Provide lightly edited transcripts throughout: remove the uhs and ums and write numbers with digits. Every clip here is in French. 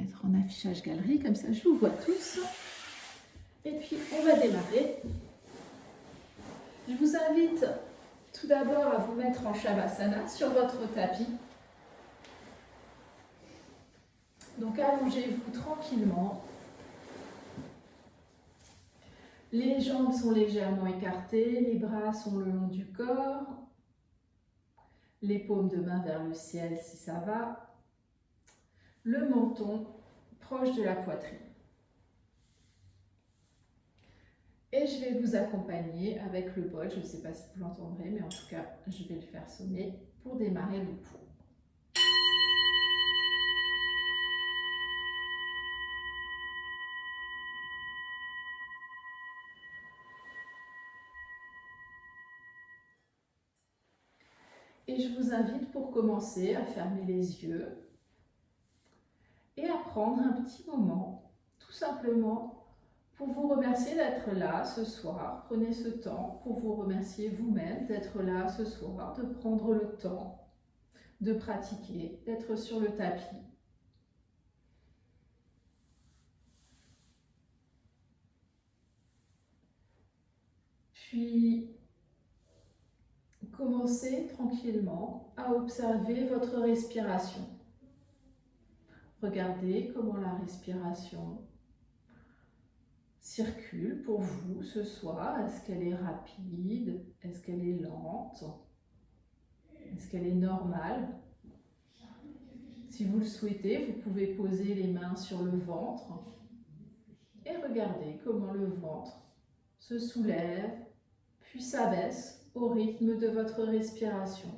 mettre en affichage galerie, comme ça je vous vois tous. Et puis on va démarrer. Je vous invite tout d'abord à vous mettre en Shavasana sur votre tapis. Donc allongez-vous tranquillement. Les jambes sont légèrement écartées, les bras sont le long du corps, les paumes de main vers le ciel si ça va, le menton proche de la poitrine. Et je vais vous accompagner avec le bol, je ne sais pas si vous l'entendrez, mais en tout cas, je vais le faire sonner pour démarrer le cours. Et je vous invite pour commencer à fermer les yeux et à prendre un petit moment, tout simplement, pour vous remercier d'être là ce soir. Prenez ce temps pour vous remercier vous-même d'être là ce soir, de prendre le temps de pratiquer, d'être sur le tapis. Puis, commencez tranquillement à observer votre respiration. Regardez comment la respiration circule pour vous ce soir. Est-ce qu'elle est rapide? Est-ce qu'elle est lente? Est-ce qu'elle est normale? Si vous le souhaitez, vous pouvez poser les mains sur le ventre et regardez comment le ventre se soulève puis s'abaisse au rythme de votre respiration.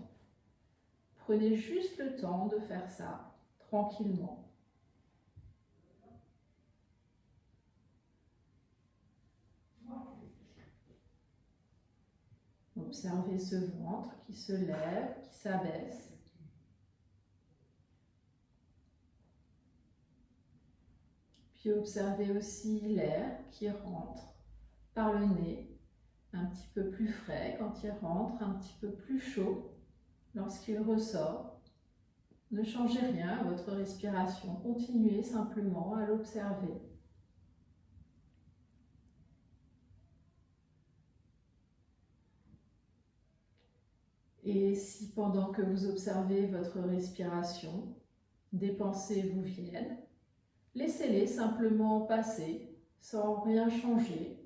Prenez juste le temps de faire ça tranquillement. Observez ce ventre qui se lève, qui s'abaisse. Puis observez aussi l'air qui rentre par le nez, un petit peu plus frais quand il rentre, un petit peu plus chaud lorsqu'il ressort. Ne changez rien à votre respiration, continuez simplement à l'observer. Et si pendant que vous observez votre respiration, des pensées vous viennent, laissez-les simplement passer sans rien changer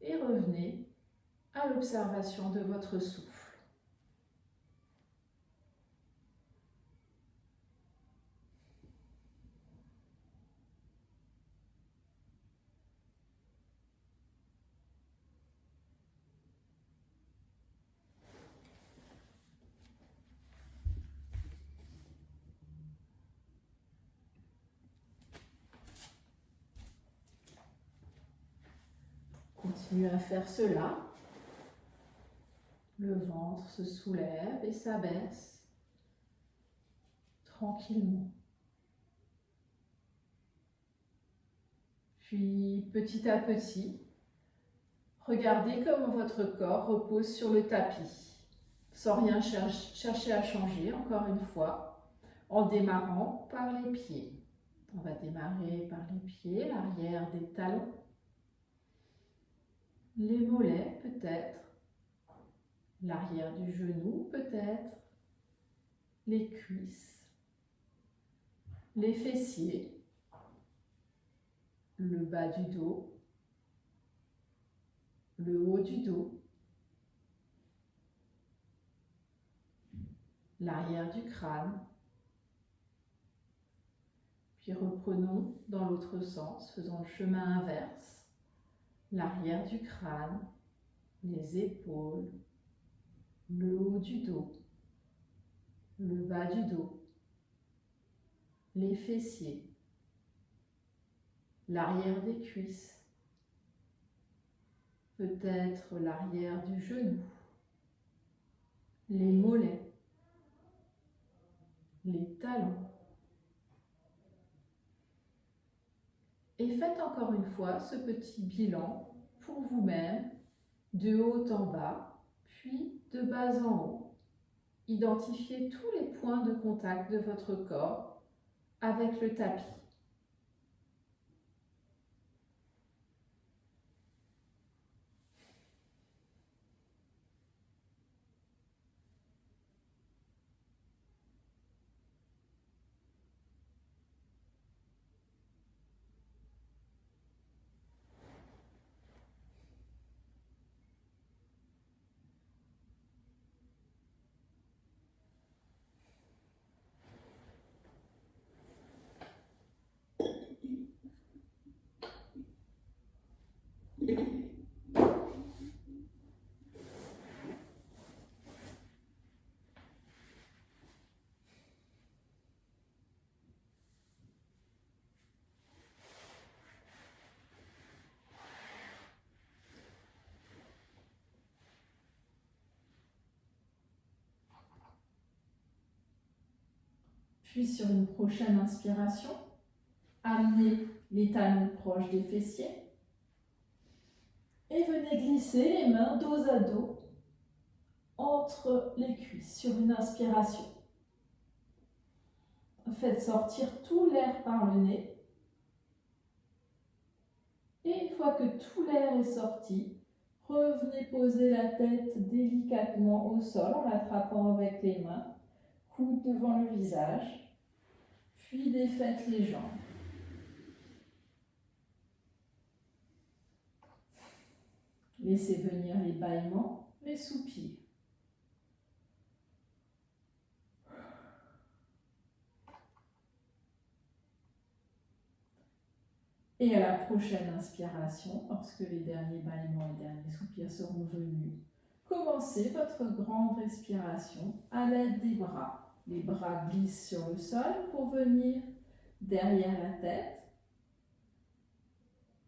et revenez à l'observation de votre souffle. Continuez à faire cela. Le ventre se soulève et s'abaisse tranquillement. Puis petit à petit, regardez comment votre corps repose sur le tapis, sans rien chercher à changer, encore une fois, en démarrant par les pieds. On va démarrer par les pieds, l'arrière des talons, les mollets peut-être, l'arrière du genou peut-être, les cuisses, les fessiers, le bas du dos, le haut du dos, l'arrière du crâne. Puis reprenons dans l'autre sens, faisons le chemin inverse, l'arrière du crâne, les épaules, le haut du dos, le bas du dos, les fessiers, l'arrière des cuisses, peut-être l'arrière du genou, les mollets, les talons. Et faites encore une fois ce petit bilan pour vous-même, de haut en bas, puis de bas en haut. identifiez tous les points de contact de votre corps avec le tapis. Puis sur une prochaine inspiration, amenez les talons proches des fessiers et venez glisser les mains dos à dos entre les cuisses sur une inspiration. Faites sortir tout l'air par le nez. Et une fois que tout l'air est sorti, revenez poser la tête délicatement au sol en l'attrapant avec les mains, coude devant le visage, puis défaites les jambes. Laissez venir les bâillements, les soupirs. Et à la prochaine inspiration, lorsque les derniers bâillements et derniers soupirs seront venus, commencez votre grande respiration à l'aide des bras. Les bras glissent sur le sol pour venir derrière la tête.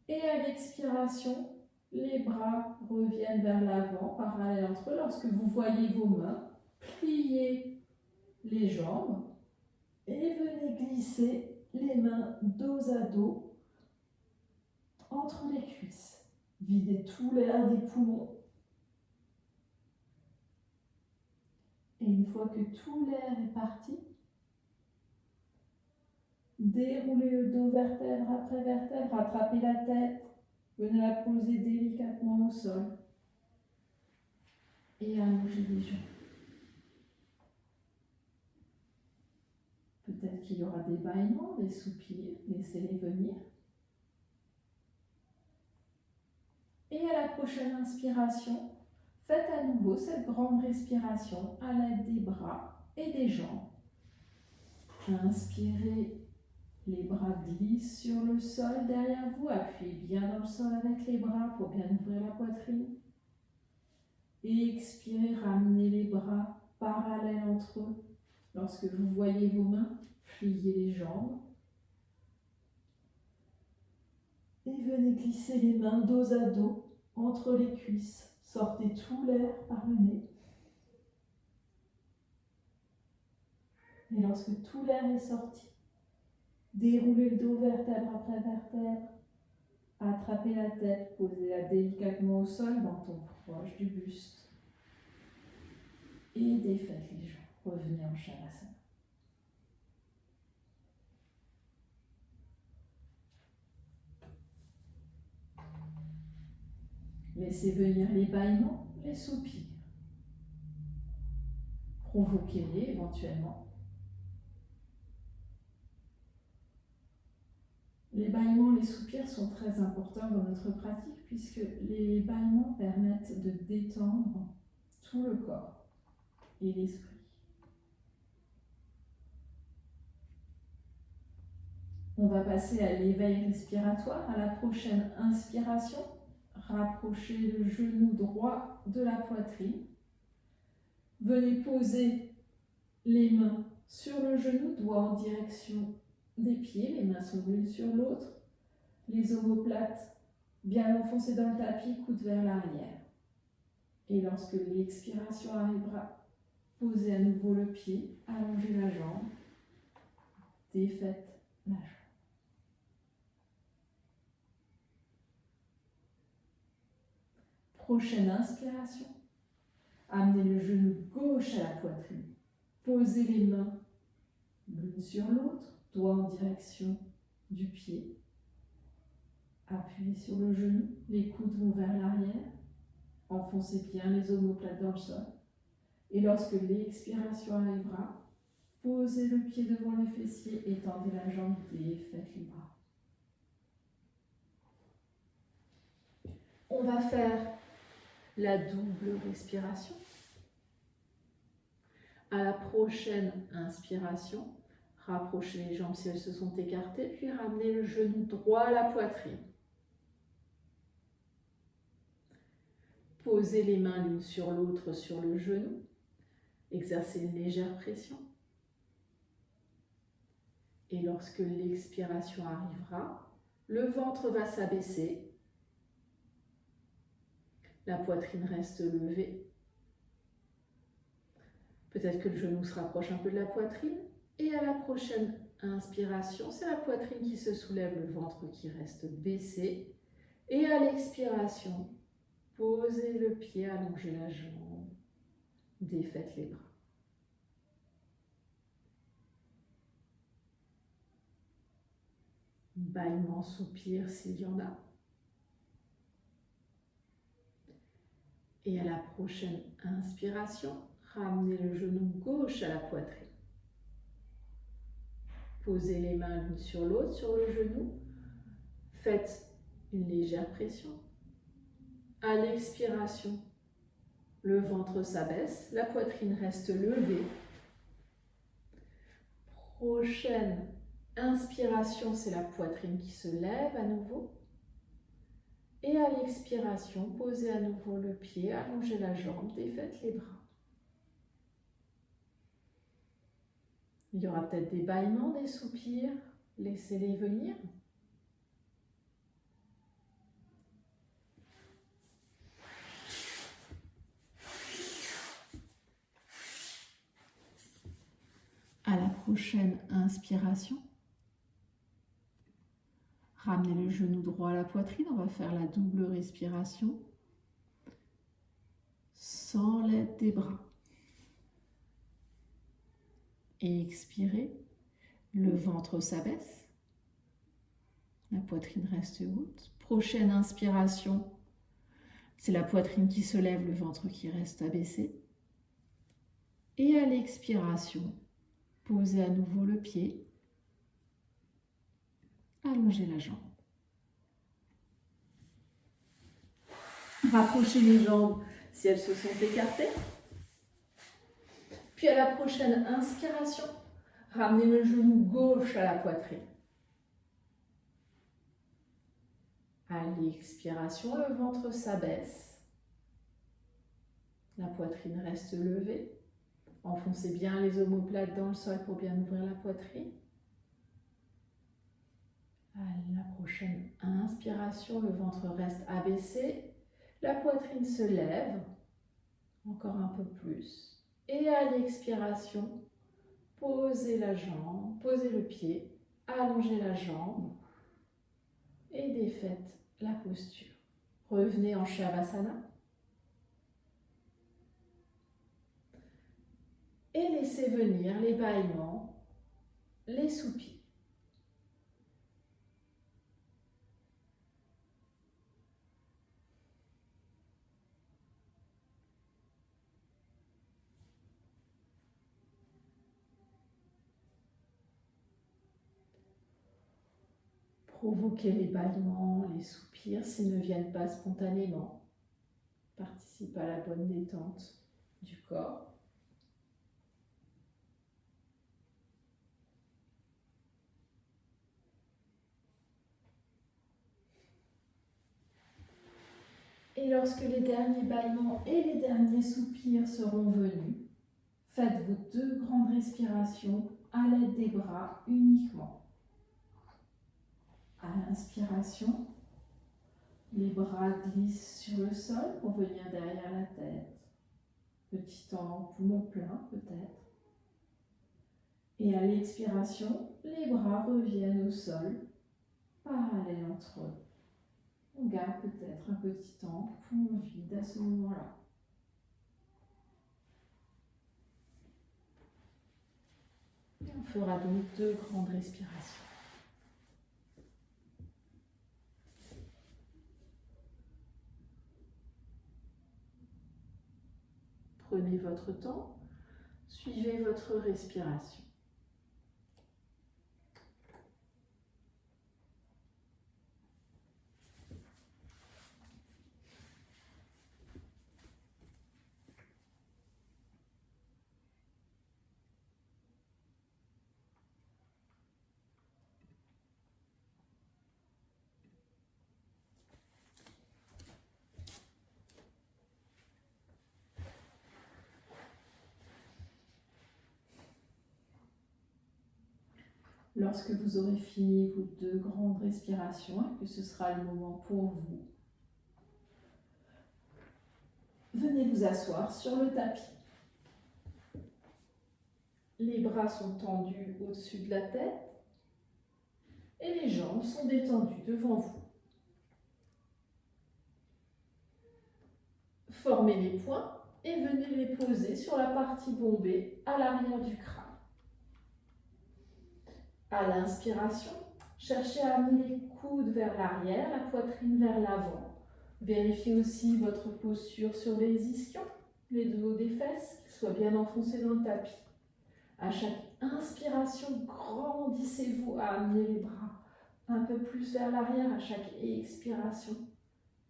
Et à l'expiration, les bras reviennent vers l'avant, parallèles entre eux. Lorsque vous voyez vos mains, pliez les jambes et venez glisser les mains dos à dos entre les cuisses. Videz tout l'air des poumons. Et une fois que tout l'air est parti, déroulez le dos vertèbre après vertèbre, rattrapez la tête, venez la poser délicatement au sol et allongez les jambes. Peut-être qu'il y aura des bâillements, des soupirs, laissez-les venir. Et à la prochaine inspiration, faites à nouveau cette grande respiration à l'aide des bras et des jambes. Inspirez, les bras glissent sur le sol derrière vous, appuyez bien dans le sol avec les bras pour bien ouvrir la poitrine. Et expirez, ramenez les bras parallèles entre eux. Lorsque vous voyez vos mains, pliez les jambes. Et venez glisser les mains dos à dos entre les cuisses. Sortez tout l'air par le nez. Et lorsque tout l'air est sorti, déroulez le dos vertèbre après vertèbre. Attrapez la tête, posez-la délicatement au sol, menton proche du buste. Et défaites les jambes. Revenez en Shavasana. Laissez venir les bâillements, les soupirs. Provoquez-les éventuellement. Les bâillements, les soupirs sont très importants dans notre pratique puisque les bâillements permettent de détendre tout le corps et l'esprit. On va passer à l'éveil respiratoire. À la prochaine inspiration, rapprochez le genou droit de la poitrine. Venez poser les mains sur le genou, doigt en direction des pieds. Les mains sont l'une sur l'autre. Les omoplates bien enfoncées dans le tapis, coude vers l'arrière. Et lorsque l'expiration arrivera, posez à nouveau le pied, allongez la jambe, défaites la jambe. Prochaine inspiration. Amenez le genou gauche à la poitrine. Posez les mains l'une sur l'autre, doigts en direction du pied. Appuyez sur le genou, les coudes vont vers l'arrière. Enfoncez bien les omoplates dans le sol. Et lorsque l'expiration arrivera, posez le pied devant les fessiers, étendez la jambe, défaites les bras. On va faire la double respiration. À la prochaine inspiration, rapprochez les jambes si elles se sont écartées, puis ramenez le genou droit à la poitrine. Posez les mains l'une sur l'autre sur le genou. Exercez une légère pression. Et lorsque l'expiration arrivera, le ventre va s'abaisser. La poitrine reste levée. Peut-être que le genou se rapproche un peu de la poitrine. Et à la prochaine inspiration, c'est la poitrine qui se soulève, le ventre qui reste baissé. Et à l'expiration, posez le pied, allongez la jambe, défaites les bras. Bâillement, soupir s'il y en a. Et à la prochaine inspiration, ramenez le genou gauche à la poitrine. Posez les mains l'une sur l'autre sur le genou. Faites une légère pression. À l'expiration, le ventre s'abaisse, la poitrine reste levée. Prochaine inspiration, c'est la poitrine qui se lève à nouveau. Et à l'expiration, posez à nouveau le pied, allongez la jambe, défaites les bras. Il y aura peut-être des bâillements, des soupirs, laissez-les venir. À la prochaine inspiration, ramenez le genou droit à la poitrine, on va faire la double respiration sans l'aide des bras. Et expirez, le ventre s'abaisse, la poitrine reste haute. Prochaine inspiration, c'est la poitrine qui se lève, le ventre qui reste abaissé. Et à l'expiration, posez à nouveau le pied, allongez la jambe. Rapprochez les jambes si elles se sont écartées. Puis à la prochaine inspiration, ramenez le genou gauche à la poitrine. À l'expiration, le ventre s'abaisse. La poitrine reste levée. Enfoncez bien les omoplates dans le sol pour bien ouvrir la poitrine. À la prochaine inspiration, le ventre reste abaissé. La poitrine se lève. Encore un peu plus. Et à l'expiration, posez la jambe, posez le pied, allongez la jambe et défaites la posture. Revenez en Shavasana. Et laissez venir les bâillements, les soupirs. Provoquez les bâillements, les soupirs s'ils ne viennent pas spontanément. Participe à la bonne détente du corps. Et lorsque les derniers bâillements et les derniers soupirs seront venus, faites vos 2 grandes respirations à l'aide des bras uniquement. À l'inspiration, les bras glissent sur le sol pour venir derrière la tête. Petit temps, poumon plein peut-être. Et à l'expiration, les bras reviennent au sol, parallèles entre eux. On garde peut-être un petit temps, poumon vide à ce moment-là. On fera donc 2 grandes respirations. Prenez votre temps, suivez votre respiration. Lorsque vous aurez fini vos 2 grandes respirations et que ce sera le moment pour vous, venez vous asseoir sur le tapis. Les bras sont tendus au-dessus de la tête et les jambes sont détendues devant vous. Formez les poings et venez les poser sur la partie bombée à l'arrière du crâne. À l'inspiration, cherchez à amener les coudes vers l'arrière, la poitrine vers l'avant. Vérifiez aussi votre posture sur les ischions, les dos des fesses, qu'ils soient bien enfoncés dans le tapis. À chaque inspiration, grandissez-vous à amener les bras un peu plus vers l'arrière. À chaque expiration,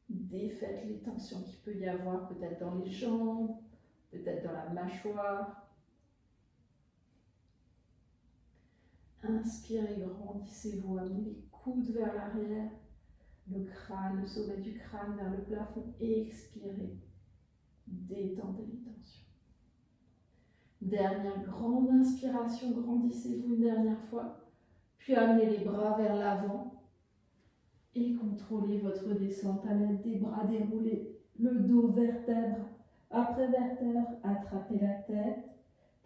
défaites les tensions qu'il peut y avoir, peut-être dans les jambes, peut-être dans la mâchoire. Inspirez, grandissez-vous, amenez les coudes vers l'arrière, le crâne, le sommet du crâne vers le plafond. Expirez, détendez les tensions. Dernière grande inspiration, grandissez-vous une dernière fois, puis amenez les bras vers l'avant et contrôlez votre descente à l'aide des bras déroulés, le dos vertèbre après vertèbre, attrapez la tête.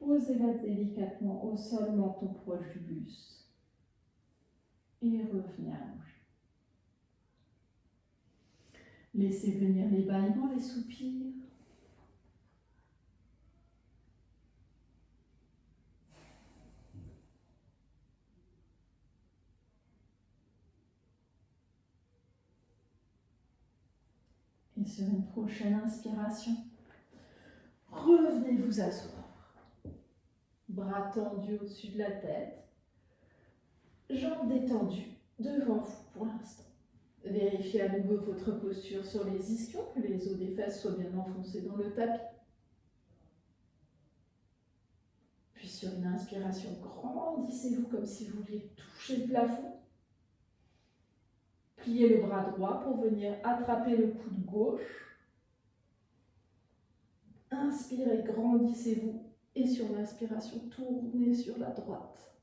Posez-la délicatement au sol, menton proche du buste. Et revenez à bouger. Laissez venir les bâillements, les soupirs. Et sur une prochaine inspiration, revenez vous asseoir. Bras tendus au-dessus de la tête, jambes détendues devant vous pour l'instant. Vérifiez à nouveau votre posture sur les ischions, que les os des fesses soient bien enfoncés dans le tapis. Puis sur une inspiration, grandissez-vous comme si vous vouliez toucher le plafond. Pliez le bras droit pour venir attraper le coude gauche. Inspirez, grandissez-vous. Et sur l'inspiration, tournez sur la droite.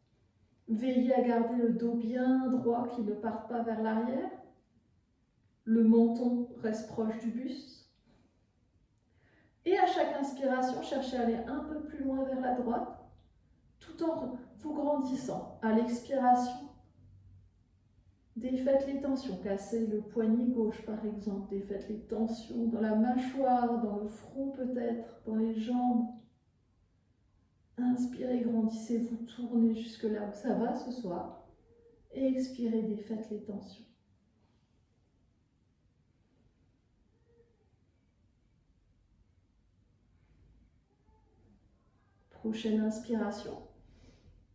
Veillez à garder le dos bien droit, qui ne parte pas vers l'arrière. Le menton reste proche du buste. Et à chaque inspiration, cherchez à aller un peu plus loin vers la droite, tout en vous grandissant. À l'expiration, défaites les tensions. Cassez le poignet gauche, par exemple. Défaites les tensions dans la mâchoire, dans le front peut-être, dans les jambes. Inspirez, grandissez-vous, tournez jusque là où ça va ce soir. Et expirez, défaites les tensions. Prochaine inspiration.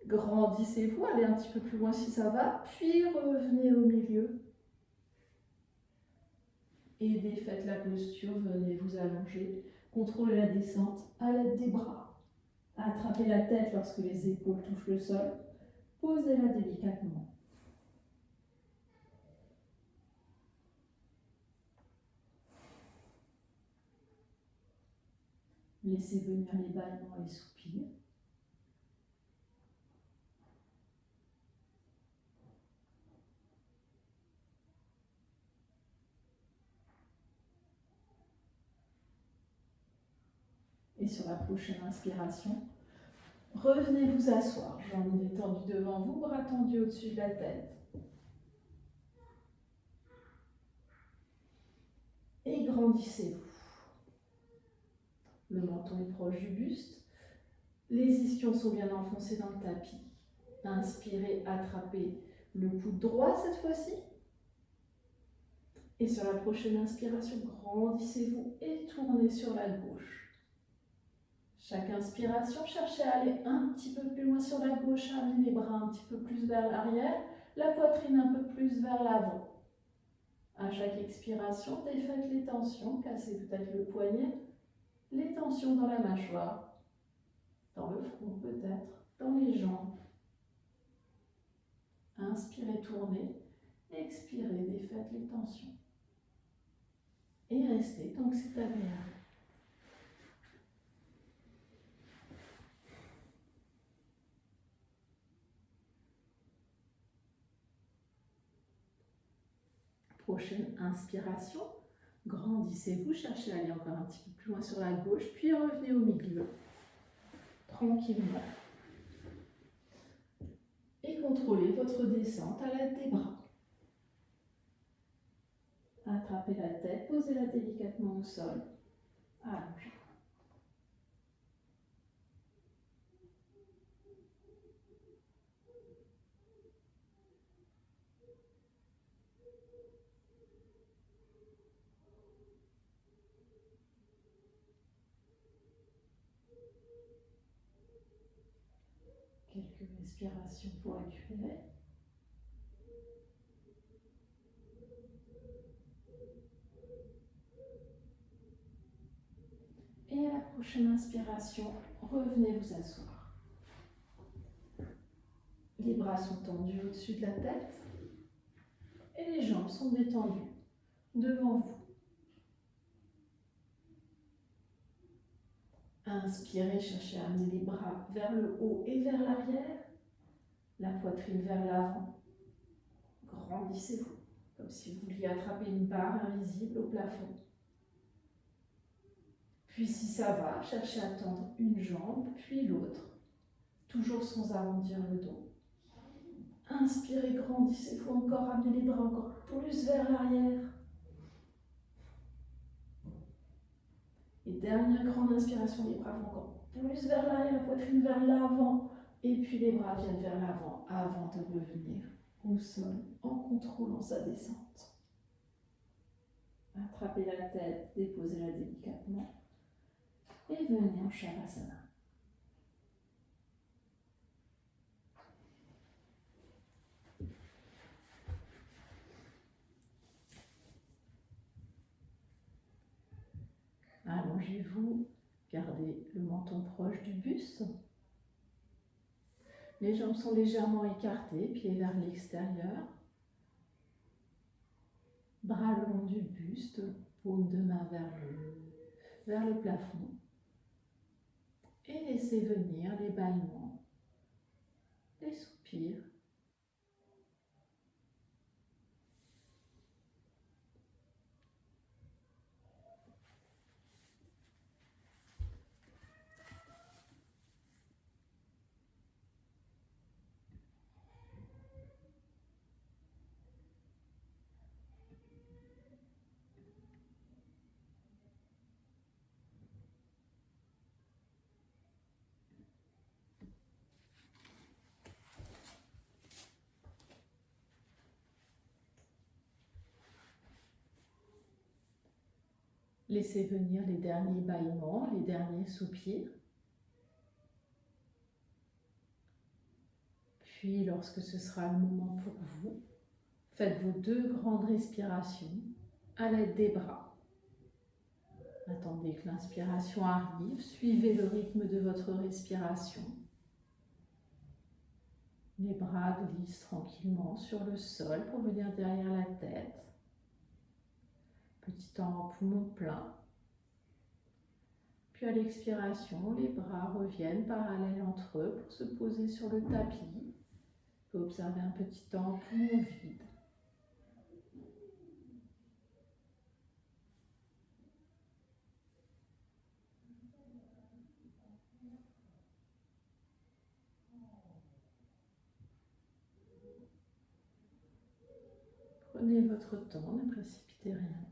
Grandissez-vous, allez un petit peu plus loin si ça va, puis revenez au milieu. Et défaites la posture, venez vous allonger. Contrôlez la descente à l'aide des bras. Attrapez la tête lorsque les épaules touchent le sol. Posez-la délicatement. Laissez venir les bâillements, les soupirs. Et sur la prochaine inspiration, revenez vous asseoir, jambes détendues devant vous, bras tendus au-dessus de la tête. Et grandissez-vous. Le menton est proche du buste. Les ischions sont bien enfoncés dans le tapis. Inspirez, attrapez le coude droit cette fois-ci. Et sur la prochaine inspiration, grandissez-vous et tournez sur la gauche. Chaque inspiration, cherchez à aller un petit peu plus loin sur la gauche, amenez les bras un petit peu plus vers l'arrière, la poitrine un peu plus vers l'avant. À chaque expiration, défaites les tensions, cassez peut-être le poignet, les tensions dans la mâchoire, dans le front peut-être, dans les jambes. Inspirez, tournez, expirez, défaites les tensions. Et restez tant que c'est agréable. Prochaine inspiration, grandissez-vous, cherchez à aller encore un petit peu plus loin sur la gauche, puis revenez au milieu, tranquillement. Et contrôlez votre descente à l'aide des bras. Attrapez la tête, posez-la délicatement au sol. Allongez. Quelques respirations pour récupérer. Et à la prochaine inspiration, revenez vous asseoir. Les bras sont tendus au-dessus de la tête et les jambes sont détendues devant vous. Inspirez, cherchez à amener les bras vers le haut et vers l'arrière, la poitrine vers l'avant. Grandissez-vous, comme si vous vouliez attraper une barre invisible au plafond. Puis si ça va, cherchez à tendre une jambe, puis l'autre, toujours sans arrondir le dos. Inspirez, grandissez-vous encore, amenez les bras encore plus vers l'arrière. Et dernière grande inspiration, les bras vont encore plus vers l'arrière, la poitrine vers l'avant. Et puis les bras viennent vers l'avant avant de revenir au sol en contrôlant sa descente. Attrapez la tête, déposez-la délicatement et venez en Shavasana. Allongez-vous, gardez le menton proche du buste. Les jambes sont légèrement écartées, pieds vers l'extérieur. Bras le long du buste, paume de main vers le plafond. Et laissez venir les bâillements, les soupirs. Laissez venir les derniers bâillements, les derniers soupirs. Puis, lorsque ce sera le moment pour vous, faites vos 2 grandes respirations à l'aide des bras. Attendez que l'inspiration arrive, suivez le rythme de votre respiration. Les bras glissent tranquillement sur le sol pour venir derrière la tête. Petit temps en poumon plein. Puis à l'expiration, les bras reviennent parallèles entre eux pour se poser sur le tapis. Vous pouvez observer un petit temps en poumon vide. Prenez votre temps, ne précipitez rien.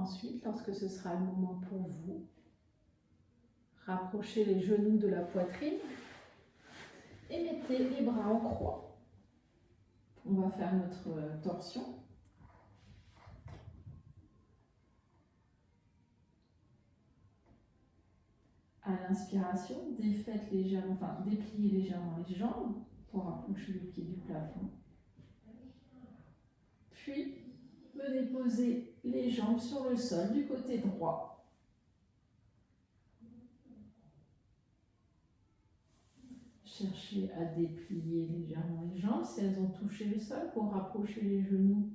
Ensuite, lorsque ce sera le moment pour vous, rapprochez les genoux de la poitrine et mettez les bras en croix. On va faire notre torsion. À l'inspiration, dépliez légèrement les jambes pour rapprocher le pied du plafond. Puis, venez poser les jambes sur le sol du côté droit. Cherchez à déplier légèrement les jambes si elles ont touché le sol pour rapprocher les genoux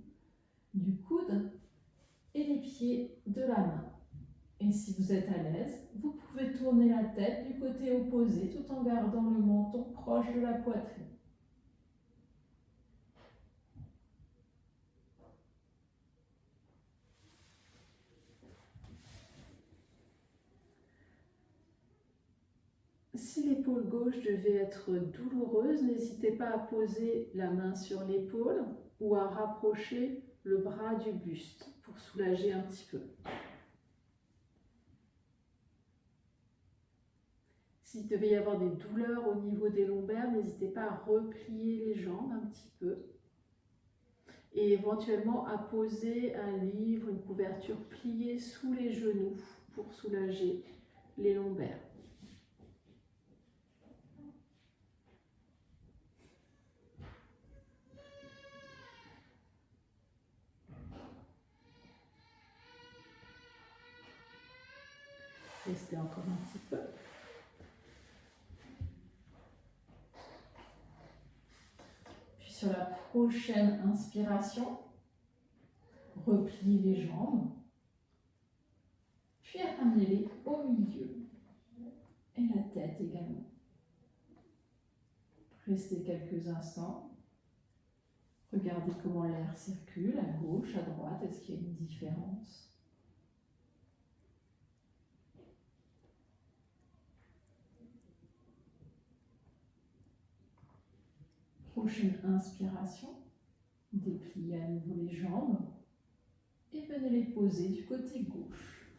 du coude et les pieds de la main. Et si vous êtes à l'aise, vous pouvez tourner la tête du côté opposé tout en gardant le menton proche de la poitrine. Si l'épaule gauche devait être douloureuse, n'hésitez pas à poser la main sur l'épaule ou à rapprocher le bras du buste pour soulager un petit peu. S'il devait y avoir des douleurs au niveau des lombaires, n'hésitez pas à replier les jambes un petit peu et éventuellement à poser un livre, une couverture pliée sous les genoux pour soulager les lombaires. Restez encore un petit peu. Puis sur la prochaine inspiration, repliez les jambes, puis ramenez-les au milieu et la tête également. Restez quelques instants. Regardez comment l'air circule à gauche, à droite. Est-ce qu'il y a une différence ? Prochaine inspiration, dépliez à nouveau les jambes et venez les poser du côté gauche.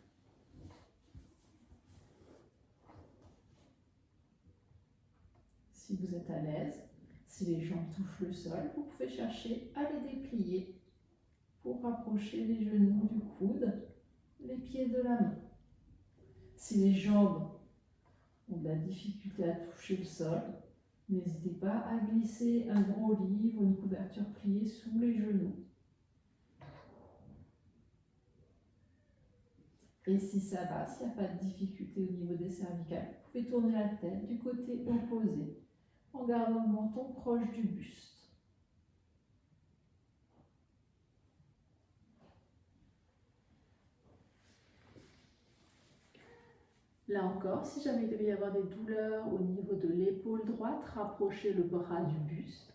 Si vous êtes à l'aise, si les jambes touchent le sol, vous pouvez chercher à les déplier pour rapprocher les genoux du coude, les pieds de la main. Si les jambes ont de la difficulté à toucher le sol, n'hésitez pas à glisser un gros livre, une couverture pliée sous les genoux. Et si ça va, s'il n'y a pas de difficulté au niveau des cervicales, vous pouvez tourner la tête du côté opposé en gardant le menton proche du buste. Là encore, si jamais il devait y avoir des douleurs au niveau de l'épaule droite, rapprochez le bras du buste.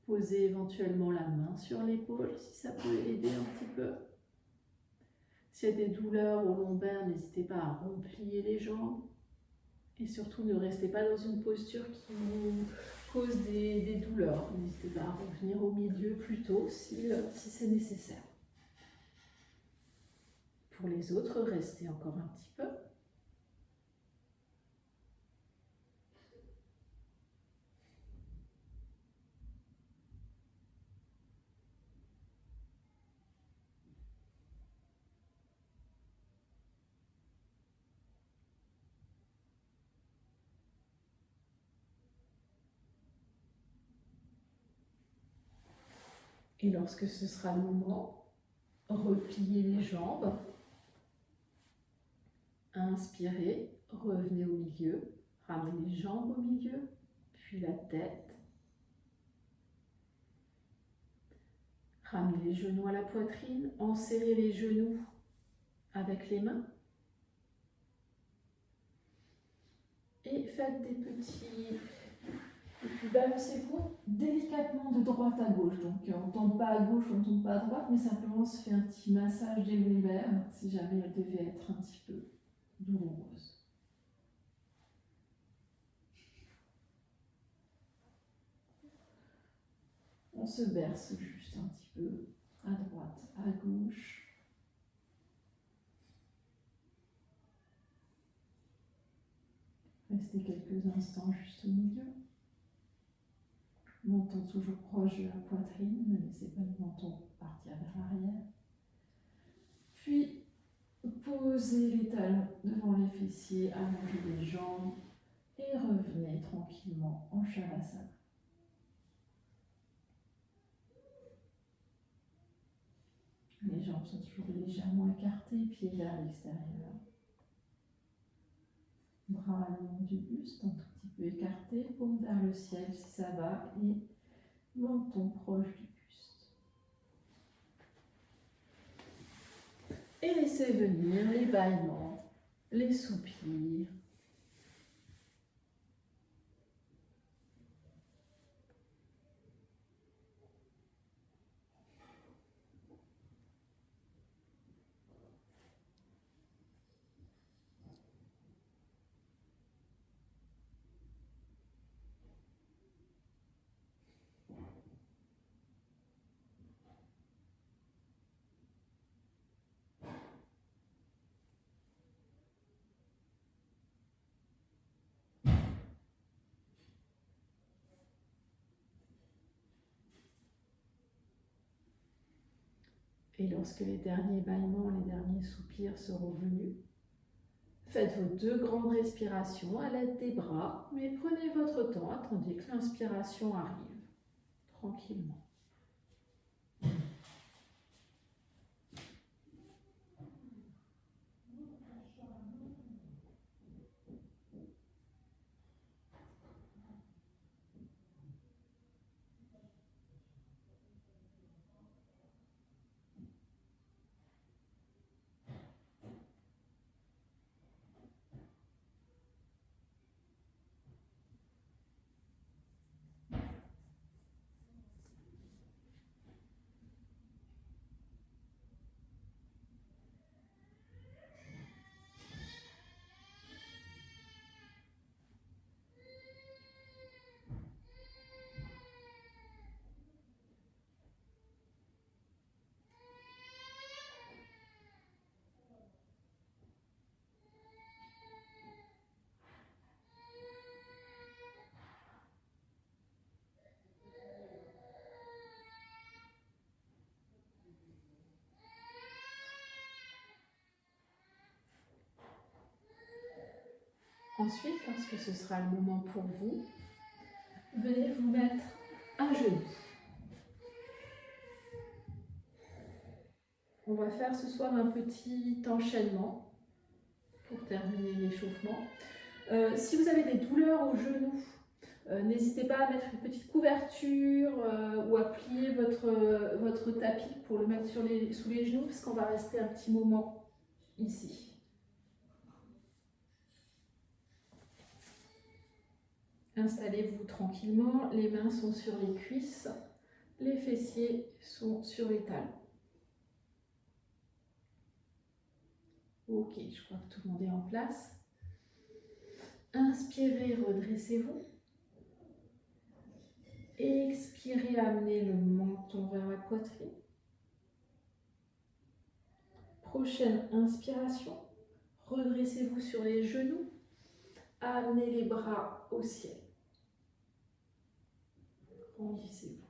Posez éventuellement la main sur l'épaule si ça peut aider un petit peu. S'il y a des douleurs au lombaire, n'hésitez pas à replier les jambes. Et surtout, ne restez pas dans une posture qui vous cause des douleurs. N'hésitez pas à revenir au milieu plutôt si c'est nécessaire. Pour les autres, restez encore un petit peu. Et lorsque ce sera le moment, repliez les jambes. Inspirez, revenez au milieu, ramenez les jambes au milieu, puis la tête. Ramenez les genoux à la poitrine, enserrez les genoux avec les mains. Et faites des petits... Et puis balancez-vous délicatement de droite à gauche. Donc on ne tombe pas à gauche, on ne tombe pas à droite, mais simplement on se fait un petit massage des lombaires si jamais elles devaient être un petit peu douloureuses. On se berce juste un petit peu à droite, à gauche. Restez quelques instants juste au milieu. Menton toujours proche de la poitrine, ne laissez pas le menton partir vers l'arrière. Puis, posez les talons devant les fessiers, allongez les jambes et revenez tranquillement en Shavasana. Les jambes sont toujours légèrement écartées, pieds vers l'extérieur. Bras le long du buste, un tout petit peu écarté, paume vers le ciel si ça va, et menton proche du buste. Et laissez venir les bâillements, les soupirs. Et lorsque les derniers bâillements, les derniers soupirs seront venus, faites vos 2 grandes respirations à l'aide des bras, mais prenez votre temps, attendez que l'inspiration arrive, tranquillement. Ensuite, lorsque ce sera le moment pour vous, venez vous mettre à genoux. On va faire ce soir un petit enchaînement pour terminer l'échauffement. Si vous avez des douleurs aux genoux, n'hésitez pas à mettre une petite couverture ou à plier votre tapis pour le mettre sous les genoux, parce qu'on va rester un petit moment ici. Installez-vous tranquillement, les mains sont sur les cuisses, les fessiers sont sur les talons. Ok, je crois que tout le monde est en place. Inspirez, redressez-vous. Expirez, amenez le menton vers la poitrine. Prochaine inspiration, redressez-vous sur les genoux. Amenez les bras au ciel. Grandissez-vous.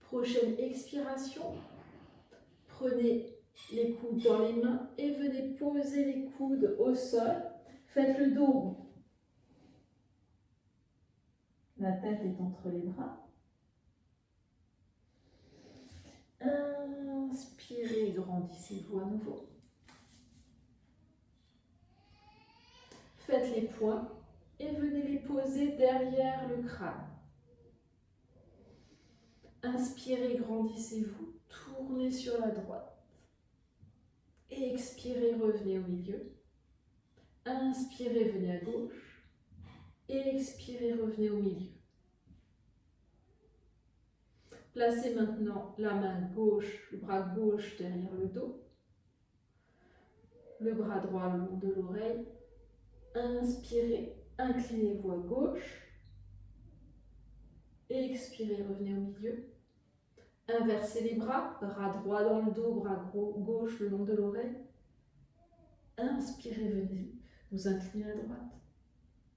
Prochaine expiration, prenez les coudes dans les mains et venez poser les coudes au sol. Faites le dos rond. La tête est entre les bras. Inspirez, grandissez-vous à nouveau. Faites les poings et venez les poser derrière le crâne. Inspirez, grandissez-vous, tournez sur la droite. Expirez, revenez au milieu. Inspirez, venez à gauche. Expirez, revenez au milieu. Placez maintenant la main gauche, le bras gauche derrière le dos. Le bras droit le long de l'oreille. Inspirez, inclinez-vous à gauche. Expirez, revenez au milieu. Inversez les bras droit dans le dos, bras gauche le long de l'oreille. Inspirez, venez vous incliner à droite.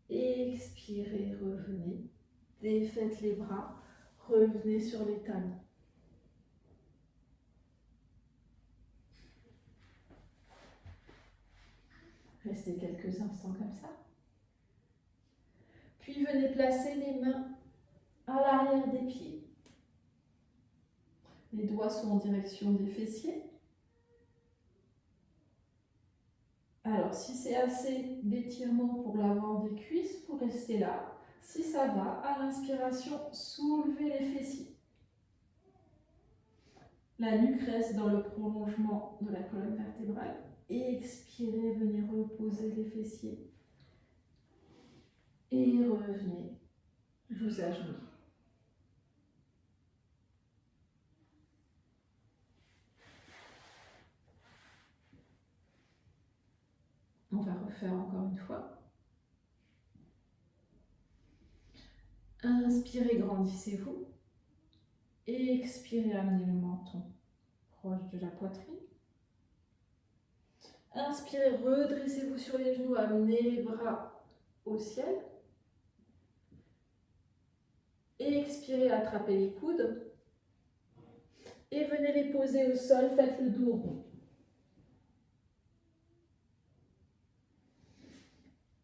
Expirez, revenez. Défaites les bras, revenez sur les talons. Restez quelques instants comme ça. Puis venez placer les mains à l'arrière des pieds. Les doigts sont en direction des fessiers. Alors, si c'est assez d'étirement pour l'avant des cuisses, vous restez là. Si ça va, à l'inspiration, soulevez les fessiers. La nuque reste dans le prolongement de la colonne vertébrale. Expirez, venez reposer les fessiers. Et revenez, vous agenouillez. On va refaire encore une fois. Inspirez, grandissez-vous. Expirez, amenez le menton proche de la poitrine. Inspirez, redressez-vous sur les genoux, amenez les bras au ciel. Expirez, attrapez les coudes. Et venez les poser au sol, faites le dos rond.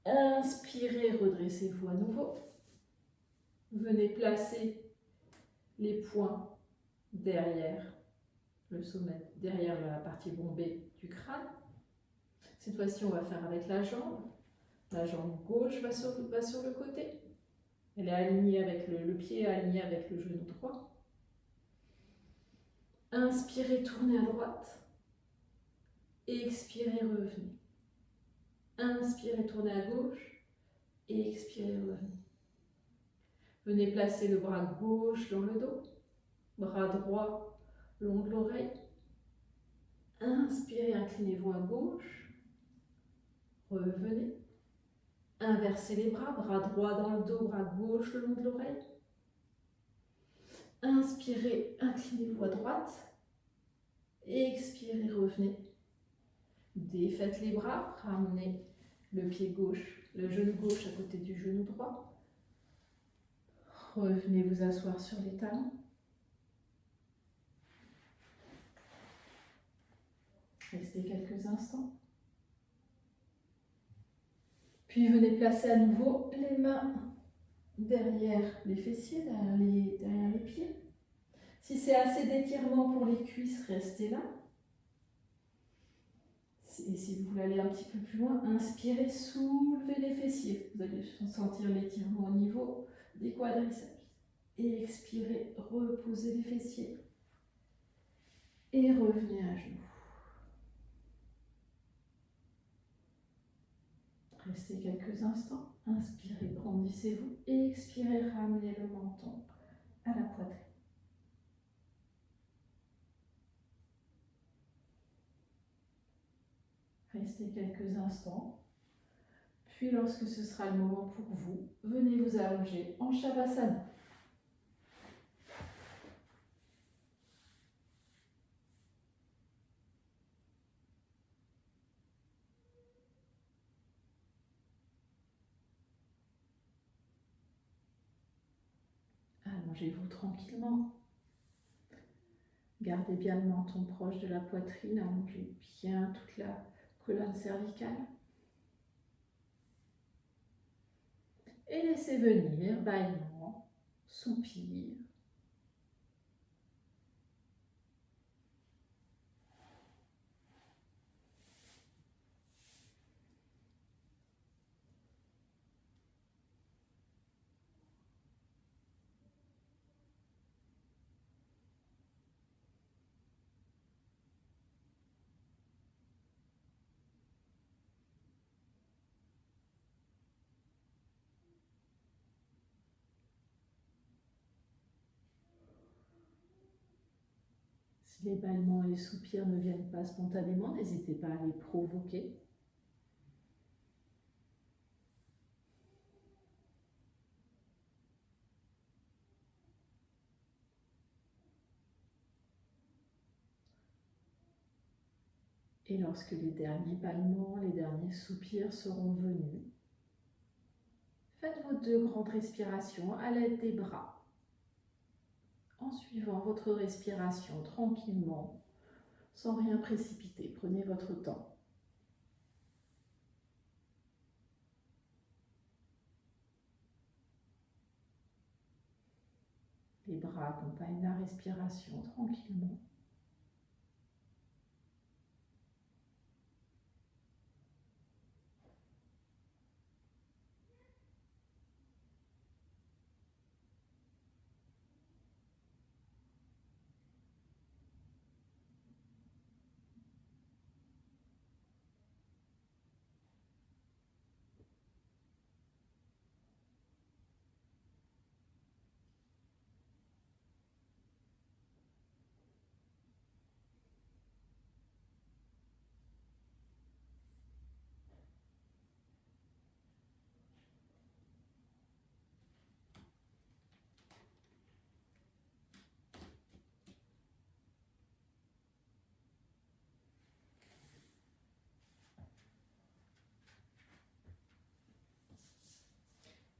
Inspirez, redressez-vous à nouveau. Venez placer les poings derrière le sommet, derrière la partie bombée du crâne. Cette fois-ci, on va faire avec la jambe. La jambe gauche va sur le côté. Elle est alignée avec le pied, est aligné avec le genou droit. Inspirez, tournez à droite. Expirez, revenez. Inspirez, tournez à gauche. Expirez, revenez. Venez placer le bras gauche dans le dos. Bras droit, long de l'oreille. Inspirez, inclinez-vous à gauche. Revenez. Inversez les bras, bras droit dans le dos, bras gauche le long de l'oreille. Inspirez, inclinez-vous à droite. Expirez, revenez. Défaites les bras, ramenez le pied gauche, le genou gauche à côté du genou droit. Revenez vous asseoir sur les talons. Restez quelques instants. Puis venez placer à nouveau les mains derrière les fessiers, derrière les pieds. Si c'est assez d'étirement pour les cuisses, restez là. Et si vous voulez aller un petit peu plus loin, inspirez, soulevez les fessiers. Vous allez sentir l'étirement au niveau des quadriceps. Et expirez, reposez les fessiers. Et revenez à genoux. Restez quelques instants. Inspirez, grandissez-vous. Et expirez, ramenez le menton à la poitrine. Restez quelques instants. Puis lorsque ce sera le moment pour vous, venez vous allonger en Shavasana. Allongez-vous tranquillement. Gardez bien le menton proche de la poitrine, allongez bien toute la colonne cervicale. Et laissez venir bâillement, soupir. Si les bâillements et les soupirs ne viennent pas spontanément, n'hésitez pas à les provoquer. Et lorsque les derniers bâillements, les derniers soupirs seront venus, Faites vos 2 grandes respirations à l'aide des bras, en suivant votre respiration tranquillement, sans rien précipiter. Prenez votre temps. Les bras accompagnent la respiration tranquillement.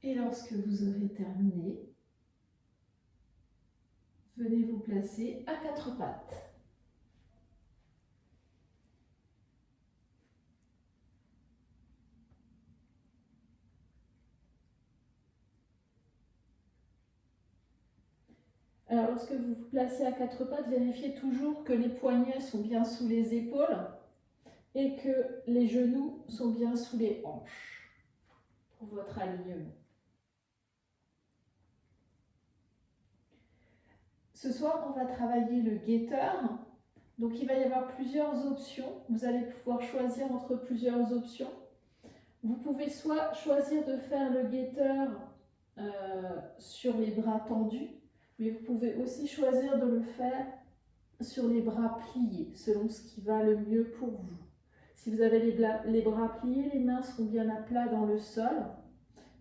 Et lorsque vous aurez terminé, venez vous placer à 4 pattes. Alors, lorsque vous vous placez à 4 pattes, vérifiez toujours que les poignets sont bien sous les épaules et que les genoux sont bien sous les hanches pour votre alignement. Ce soir, on va travailler le guetteur. Donc, il va y avoir plusieurs options. Vous allez pouvoir choisir entre plusieurs options. Vous pouvez soit choisir de faire le guetteur sur les bras tendus, mais vous pouvez aussi choisir de le faire sur les bras pliés, selon ce qui va le mieux pour vous. Si vous avez les bras pliés, les mains seront bien à plat dans le sol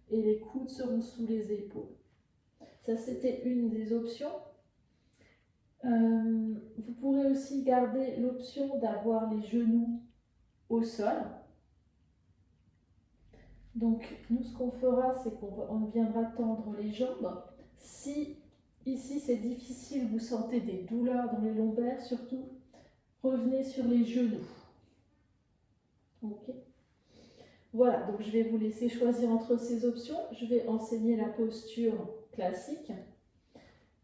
et les coudes seront sous les épaules. Ça, c'était une des options. Vous pourrez aussi garder l'option d'avoir les genoux au sol. Donc, nous, ce qu'on fera, c'est qu'on viendra tendre les jambes. Si ici c'est difficile, vous sentez des douleurs dans les lombaires, surtout, revenez sur les genoux. Ok. Voilà, donc je vais vous laisser choisir entre ces options. Je vais enseigner la posture classique.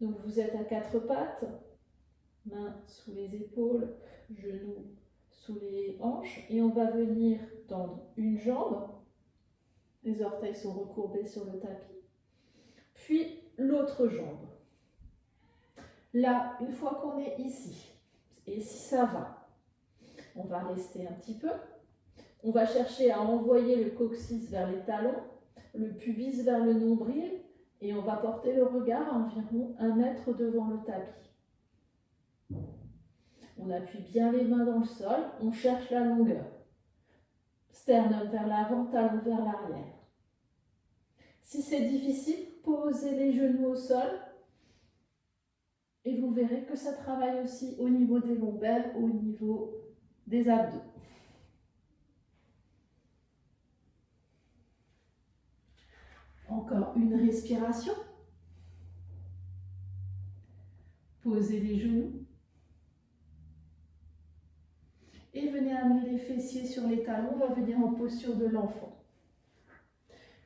Donc, vous êtes à 4 pattes, mains sous les épaules, genoux sous les hanches, et on va venir tendre une jambe. Les orteils sont recourbés sur le tapis. Puis l'autre jambe. Là, une fois qu'on est ici, et si ça va, on va rester un petit peu. On va chercher à envoyer le coccyx vers les talons, le pubis vers le nombril, et on va porter le regard à environ 1 mètre devant le tapis. On appuie bien les mains dans le sol, on cherche la longueur. Sternum vers l'avant, talon vers l'arrière. Si c'est difficile, posez les genoux au sol et vous verrez que ça travaille aussi au niveau des lombaires, au niveau des abdos. Encore une respiration. Posez les genoux. Et venez amener les fessiers sur les talons. On va venir en posture de l'enfant.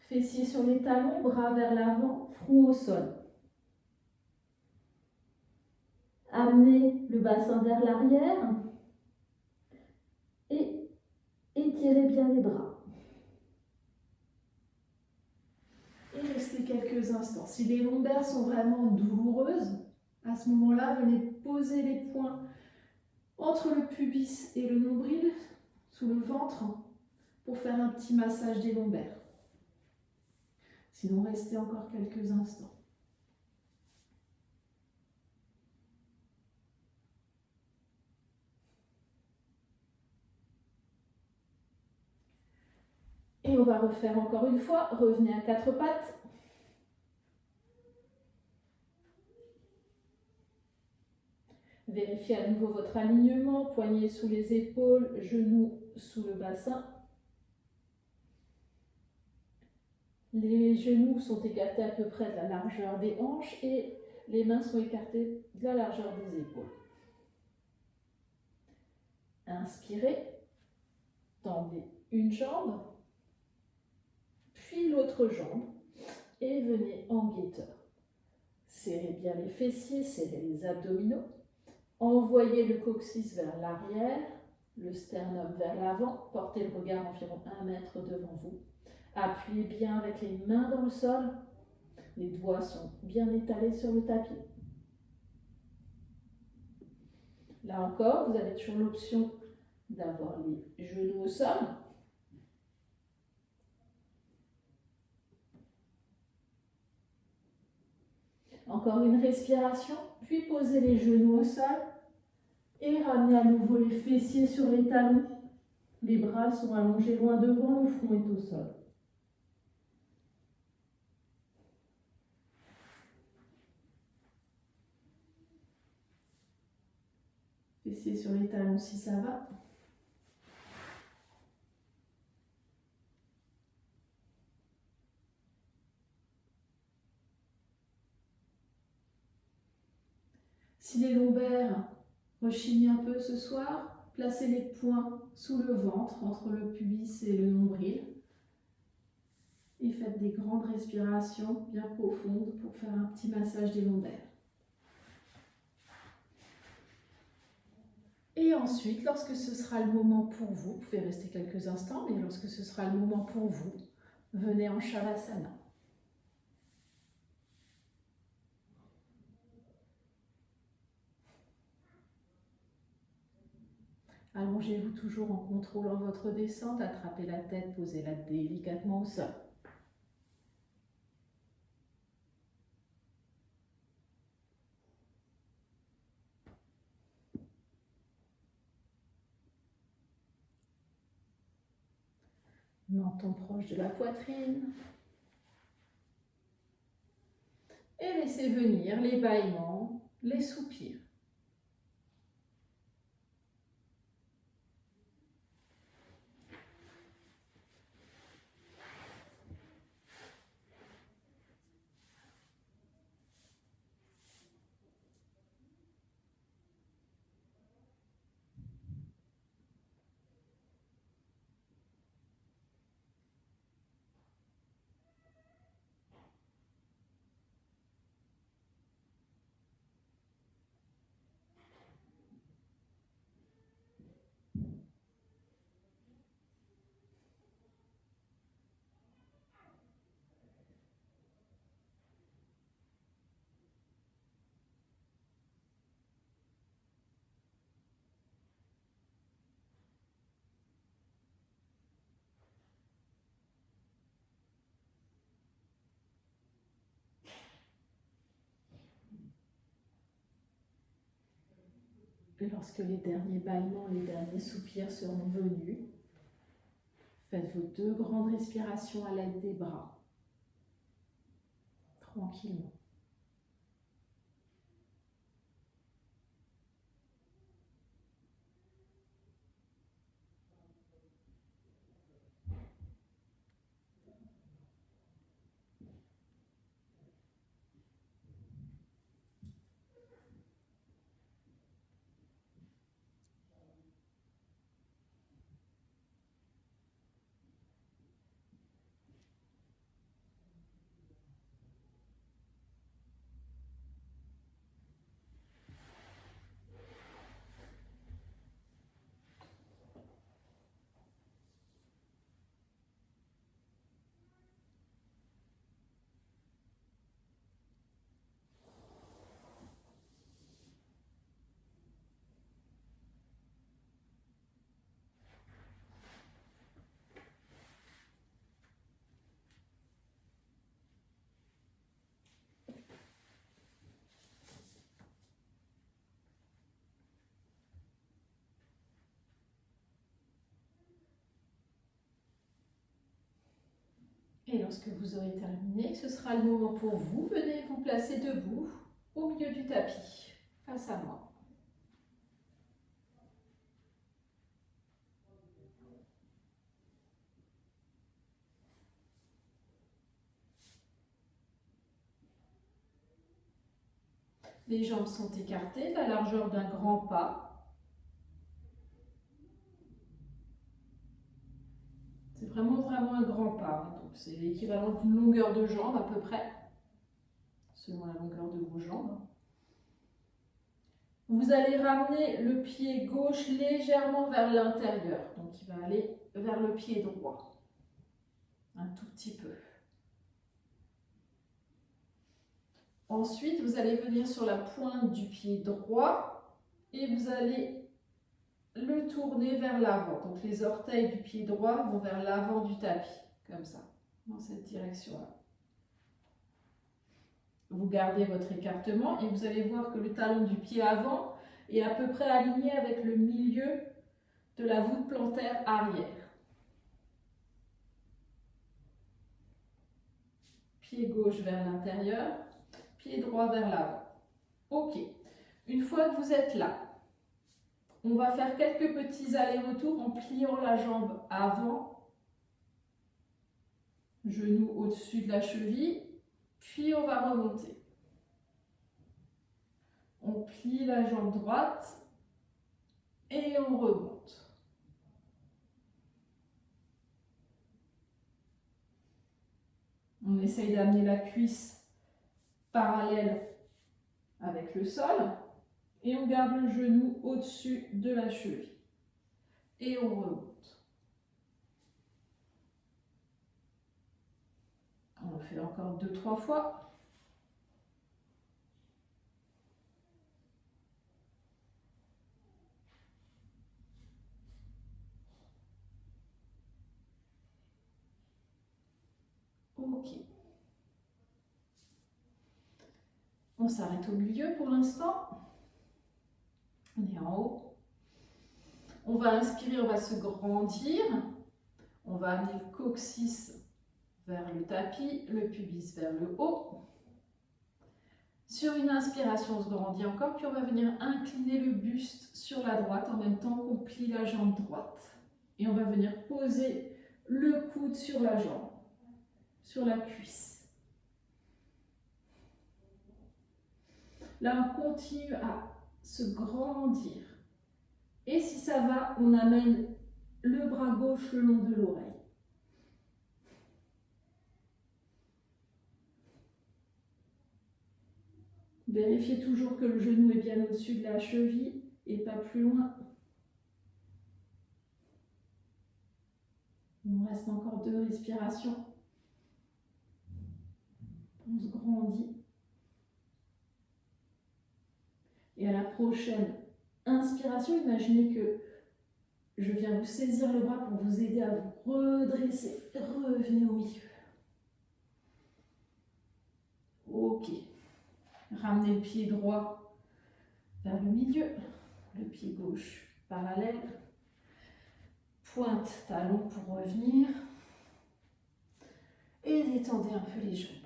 Fessiers sur les talons, bras vers l'avant, front au sol. Amenez le bassin vers l'arrière et étirez bien les bras. Et restez quelques instants. Si les lombaires sont vraiment douloureuses, à ce moment-là, venez poser les poings entre le pubis et le nombril, sous le ventre, pour faire un petit massage des lombaires. Sinon, restez encore quelques instants. Et on va refaire encore une fois. Revenez à 4 pattes. Vérifiez à nouveau votre alignement. Poignets sous les épaules, genoux sous le bassin. Les genoux sont écartés à peu près de la largeur des hanches et les mains sont écartées de la largeur des épaules. Inspirez, tendez une jambe, puis l'autre jambe et venez en guetteur. Serrez bien les fessiers, serrez les abdominaux. Envoyez le coccyx vers l'arrière, le sternum vers l'avant. Portez le regard environ 1 mètre devant vous. Appuyez bien avec les mains dans le sol. Les doigts sont bien étalés sur le tapis. Là encore, vous avez toujours l'option d'avoir les genoux au sol. Encore une respiration, puis posez les genoux au sol et ramenez à nouveau les fessiers sur les talons. Les bras sont allongés loin devant, le front est au sol. Fessiers sur les talons si ça va. Si les lombaires rechignent un peu ce soir, placez les poings sous le ventre, entre le pubis et le nombril. Et faites des grandes respirations bien profondes pour faire un petit massage des lombaires. Et ensuite, lorsque ce sera le moment pour vous, vous pouvez rester quelques instants, mais lorsque ce sera le moment pour vous, venez en Shavasana. Allongez-vous toujours en contrôlant votre descente, attrapez la tête, posez-la délicatement au sol. Menton proche de la poitrine. Et laissez venir les bâillements, les soupirs. Et lorsque les derniers bâillements, les derniers soupirs seront venus, faites vos 2 grandes respirations à l'aide des bras, tranquillement. Et lorsque vous aurez terminé, ce sera le moment pour vous. Venez vous placer debout au milieu du tapis, face à moi. Les jambes sont écartées de la largeur d'un grand pas. C'est vraiment un grand pas. Donc c'est l'équivalent d'une longueur de jambe à peu près, selon la longueur de vos jambes. Vous allez ramener le pied gauche légèrement vers l'intérieur. Donc il va aller vers le pied droit. Un tout petit peu. Ensuite, vous allez venir sur la pointe du pied droit et vous allez le tourner vers l'avant. Donc les orteils du pied droit vont vers l'avant du tapis, comme ça, dans cette direction-là. Vous gardez votre écartement et vous allez voir que le talon du pied avant est à peu près aligné avec le milieu de la voûte plantaire arrière. Pied gauche vers l'intérieur, pied droit vers l'avant. Ok. Une fois que vous êtes là, on va faire quelques petits allers-retours en pliant la jambe avant, genou au-dessus de la cheville, puis on va remonter. On plie la jambe droite et on remonte. On essaye d'amener la cuisse parallèle avec le sol et on garde le genou au-dessus de la cheville. Et on remonte. On le fait encore 2-3 fois. Ok. On s'arrête au milieu pour l'instant. On est en haut. On va inspirer, on va se grandir. On va amener le coccyx vers le tapis, le pubis vers le haut. Sur une inspiration, on se grandit encore, puis on va venir incliner le buste sur la droite en même temps qu'on plie la jambe droite. Et on va venir poser le coude sur la jambe, sur la cuisse. Là, on continue à se grandir. Et si ça va, on amène le bras gauche le long de l'oreille. Vérifiez toujours que le genou est bien au-dessus de la cheville et pas plus loin. Il nous reste encore 2 respirations. On se grandit. Et à la prochaine inspiration, imaginez que je viens vous saisir le bras pour vous aider à vous redresser. Revenez au milieu. Ok. Ramenez le pied droit vers le milieu, le pied gauche parallèle. Pointe talon pour revenir. Et détendez un peu les jambes.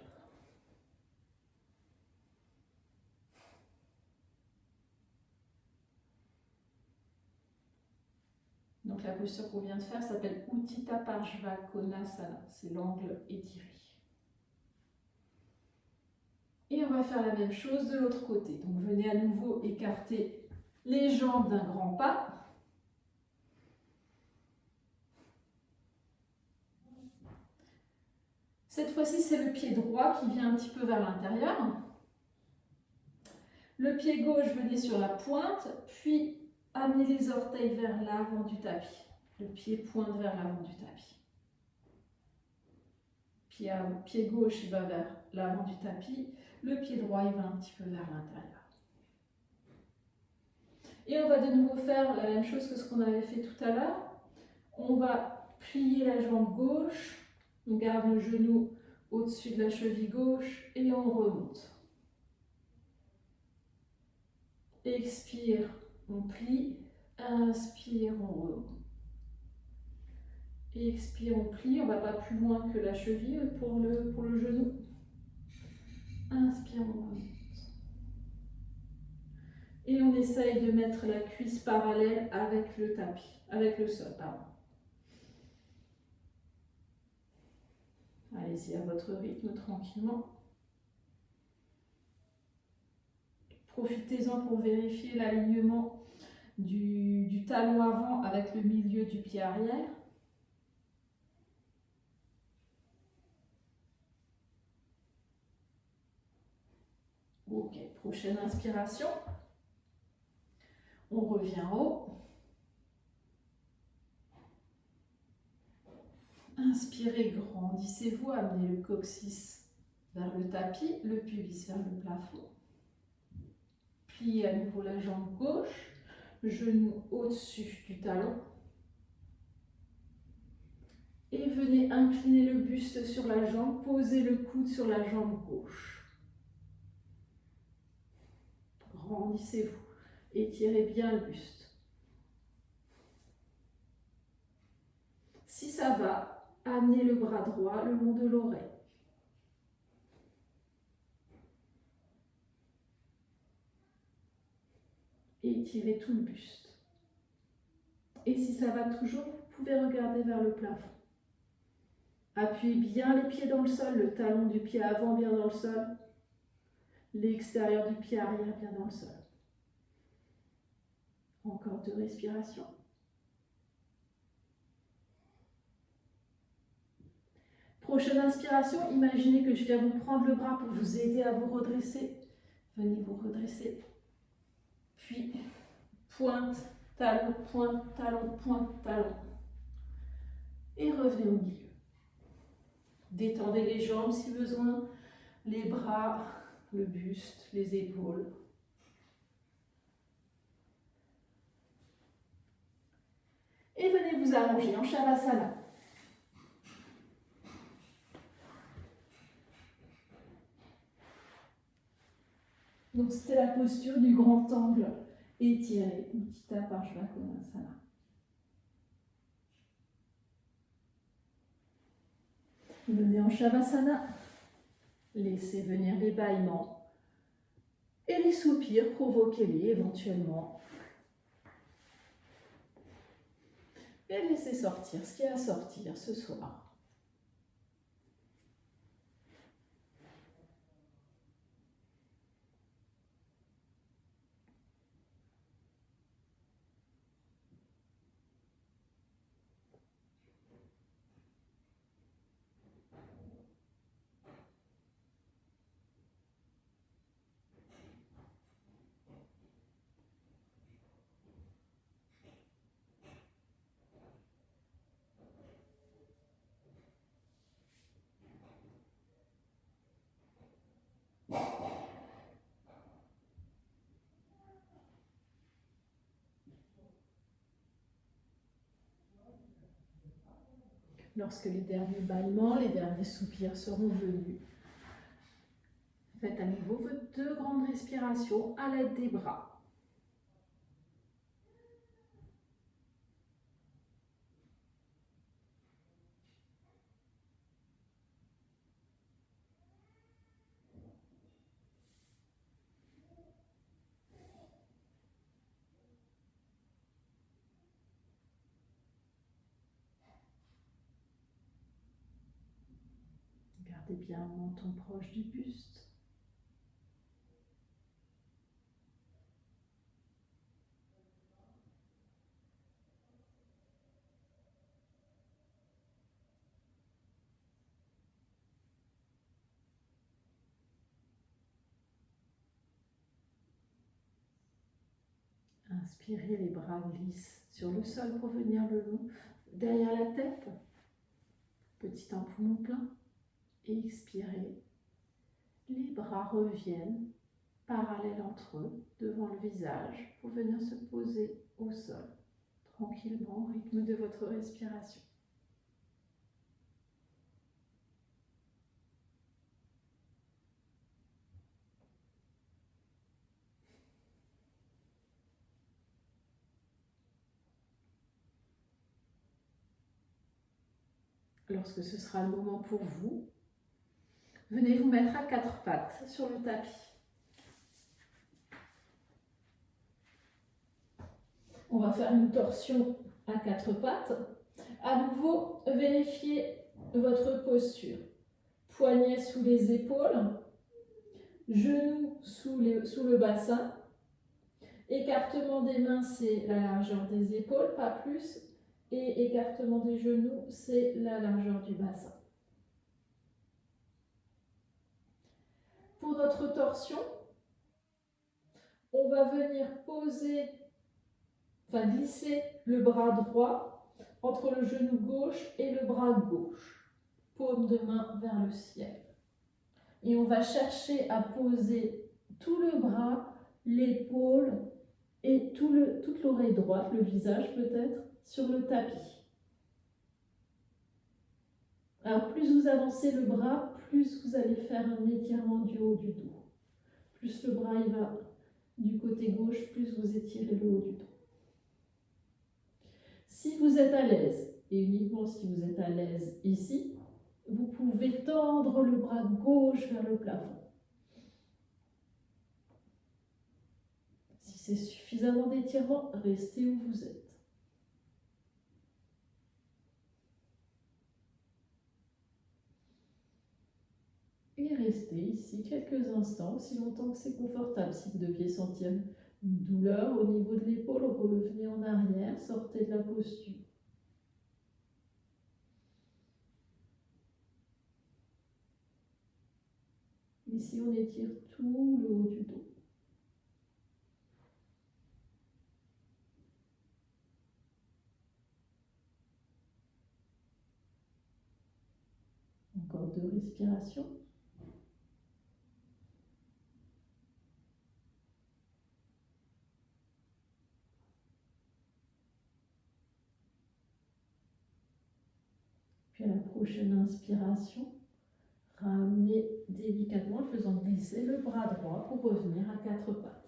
Donc la posture qu'on vient de faire s'appelle Utthita Parshva Konasana. C'est l'angle étiré. Et on va faire la même chose de l'autre côté. Donc venez à nouveau écarter les jambes d'un grand pas. Cette fois-ci, c'est le pied droit qui vient un petit peu vers l'intérieur. Le pied gauche, venez sur la pointe, puis amenez les orteils vers l'avant du tapis. Le pied pointe vers l'avant du tapis. Pied gauche, il va vers l'avant du tapis. Le pied droit, il va un petit peu vers l'intérieur. Et on va de nouveau faire la même chose que ce qu'on avait fait tout à l'heure. On va plier la jambe gauche. On garde le genou au-dessus de la cheville gauche et on remonte. Expire, on plie. Inspire, on remonte. Expire, on plie. On ne va pas plus loin que la cheville pour le genou. Inspire, on remonte. Et on essaye de mettre la cuisse parallèle avec le tapis, avec le sol, pardon. Allez-y à votre rythme, tranquillement. Profitez-en pour vérifier l'alignement du talon avant avec le milieu du pied arrière. Ok, prochaine inspiration. On revient en haut. Inspirez, grandissez-vous, amenez le coccyx vers le tapis, le pubis vers le plafond. Pliez à nouveau la jambe gauche, genou au-dessus du talon. Et venez incliner le buste sur la jambe, posez le coude sur la jambe gauche. Grandissez-vous, étirez bien le buste. Si ça va, amenez le bras droit le long de l'oreille. Et étirez tout le buste. Et si ça va toujours, vous pouvez regarder vers le plafond. Appuyez bien les pieds dans le sol, le talon du pied avant bien dans le sol, l'extérieur du pied arrière bien dans le sol. Encore 2 respirations. Prochaine inspiration, imaginez que je viens vous prendre le bras pour vous aider à vous redresser. Venez vous redresser. Puis, pointe, talon, pointe, talon, pointe, talon. Et revenez au milieu. Détendez les jambes si besoin, les bras, le buste, les épaules. Et venez vous allonger en Shavasana. Donc c'était la posture du grand angle étiré, Utthita Parshvakonasana. Venez en Shavasana, laissez venir les bâillements et les soupirs, provoquez-les éventuellement. Et laissez sortir ce qui est à sortir ce soir. Lorsque les derniers bâillements, les derniers soupirs seront venus, faites à nouveau vos 2 grandes respirations à l'aide des bras. Gardez bien le menton proche du buste. Inspirez, les bras glissent sur le sol pour venir le long derrière la tête. Petit en poumon plein. Et expirez. Les bras reviennent parallèles entre eux devant le visage pour venir se poser au sol tranquillement au rythme de votre respiration. Lorsque ce sera le moment pour vous, venez vous mettre à 4 pattes sur le tapis. On va faire une torsion à 4 pattes. À nouveau, vérifiez votre posture. Poignets sous les épaules, genoux sous le bassin. Écartement des mains, c'est la largeur des épaules, pas plus. Et écartement des genoux, c'est la largeur du bassin. Pour notre torsion, on va venir glisser le bras droit entre le genou gauche et le bras gauche. Paume de main vers le ciel. Et on va chercher à poser tout le bras, l'épaule et toute l'oreille droite, le visage peut-être, sur le tapis. Alors plus vous avancez le bras, plus vous allez faire un étirement du haut du dos. Plus le bras il va du côté gauche, plus vous étirez le haut du dos. Si vous êtes à l'aise, et uniquement si vous êtes à l'aise ici, vous pouvez tendre le bras gauche vers le plafond. Si c'est suffisamment d'étirement, restez où vous êtes. Et restez ici quelques instants, aussi longtemps que c'est confortable. Si vous deviez sentir une douleur au niveau de l'épaule, revenez en arrière, sortez de la posture. Ici, on étire tout le haut du dos. Encore 2 respirations. Puis à la prochaine inspiration, ramenez délicatement en faisant glisser le bras droit pour revenir à 4 pattes.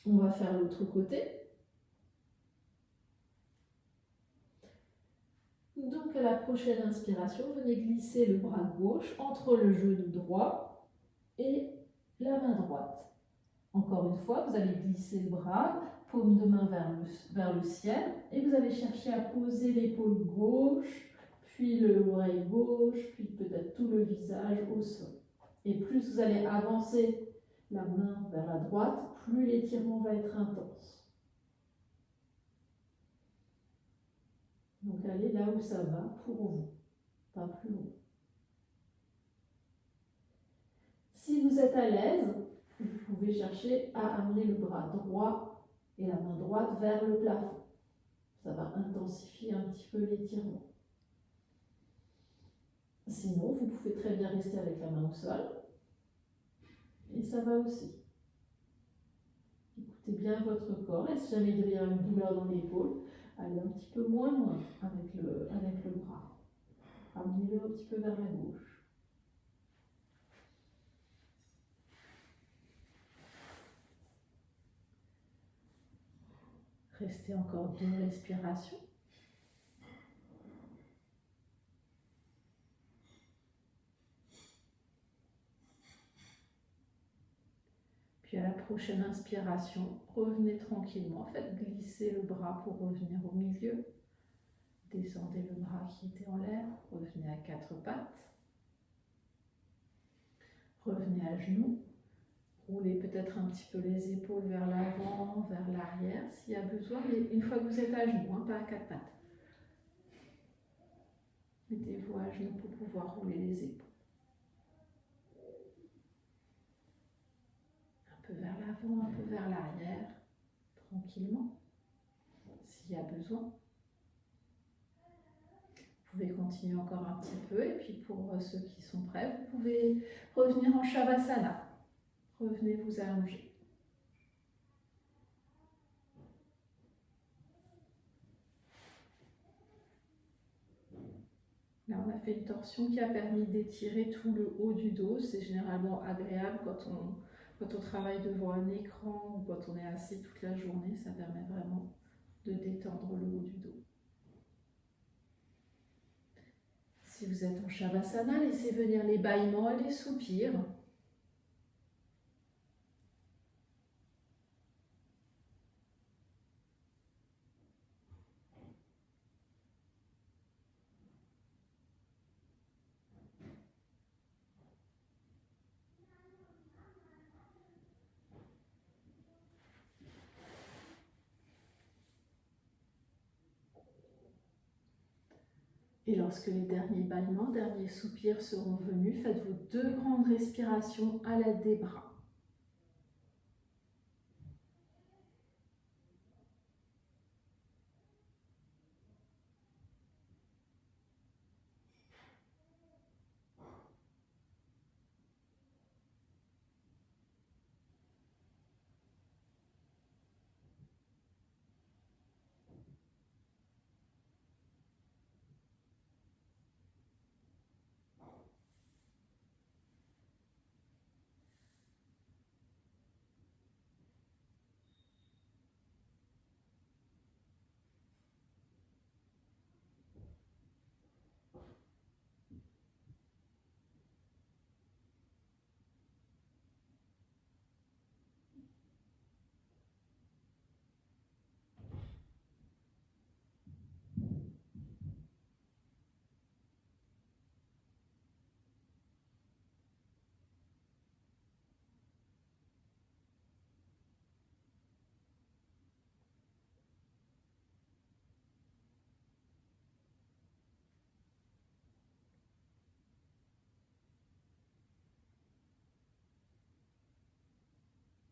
On va faire l'autre côté. Donc à la prochaine inspiration, venez glisser le bras gauche entre le genou droit et la main droite. Encore une fois, vous allez glisser le bras, paume de main vers le ciel, et vous allez chercher à poser l'épaule gauche, puis l'oreille gauche, puis peut-être tout le visage au sol. Et plus vous allez avancer la main vers la droite, plus l'étirement va être intense. Donc allez là où ça va pour vous, pas plus loin. Si vous êtes à l'aise, vous pouvez chercher à amener le bras droit et la main droite vers le plafond. Ça va intensifier un petit peu l'étirement. Sinon, vous pouvez très bien rester avec la main au sol. Et ça va aussi. Écoutez bien votre corps. Et si jamais il y a une douleur dans l'épaule, allez un petit peu moins loin avec le bras. Amenez-le un petit peu vers la gauche. Restez encore 2 respirations. Puis à la prochaine inspiration, revenez tranquillement. Faites glisser le bras pour revenir au milieu. Descendez le bras qui était en l'air. Revenez à 4 pattes. Revenez à genoux. Roulez peut-être un petit peu les épaules vers l'avant, vers l'arrière s'il y a besoin, mais une fois que vous êtes à genoux, pas à 4 pattes. Mettez-vous à genoux pour pouvoir rouler les épaules. Un peu vers l'avant, un peu vers l'arrière, tranquillement, s'il y a besoin. Vous pouvez continuer encore un petit peu, et puis pour ceux qui sont prêts, vous pouvez revenir en Shavasana. Revenez vous allonger. Là, on a fait une torsion qui a permis d'étirer tout le haut du dos. C'est généralement agréable quand on travaille devant un écran ou quand on est assis toute la journée. Ça permet vraiment de détendre le haut du dos. Si vous êtes en Shavasana, laissez venir les bâillements et les soupirs. Et lorsque les derniers bâillements, derniers soupirs seront venus, faites-vous 2 grandes respirations à l'aide des bras.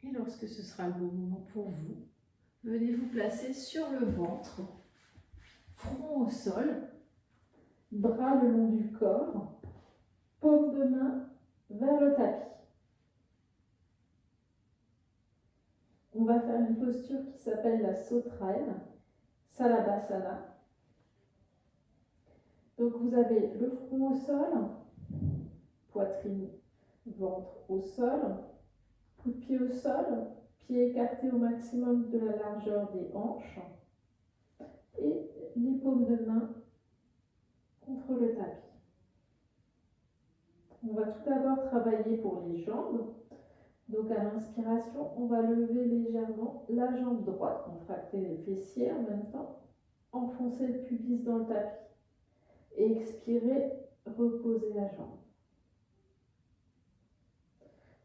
Et lorsque ce sera le bon moment pour vous, venez vous placer sur le ventre, front au sol, bras le long du corps, paume de main vers le tapis. On va faire une posture qui s'appelle la sauterelle, Salabhasana. Donc vous avez le front au sol, poitrine, ventre au sol, coup de pied au sol, pied écarté au maximum de la largeur des hanches et les paumes de main contre le tapis. On va tout d'abord travailler pour les jambes. Donc à l'inspiration, on va lever légèrement la jambe droite, contracter les fessiers en même temps, enfoncer le pubis dans le tapis. Et expirer, reposer la jambe.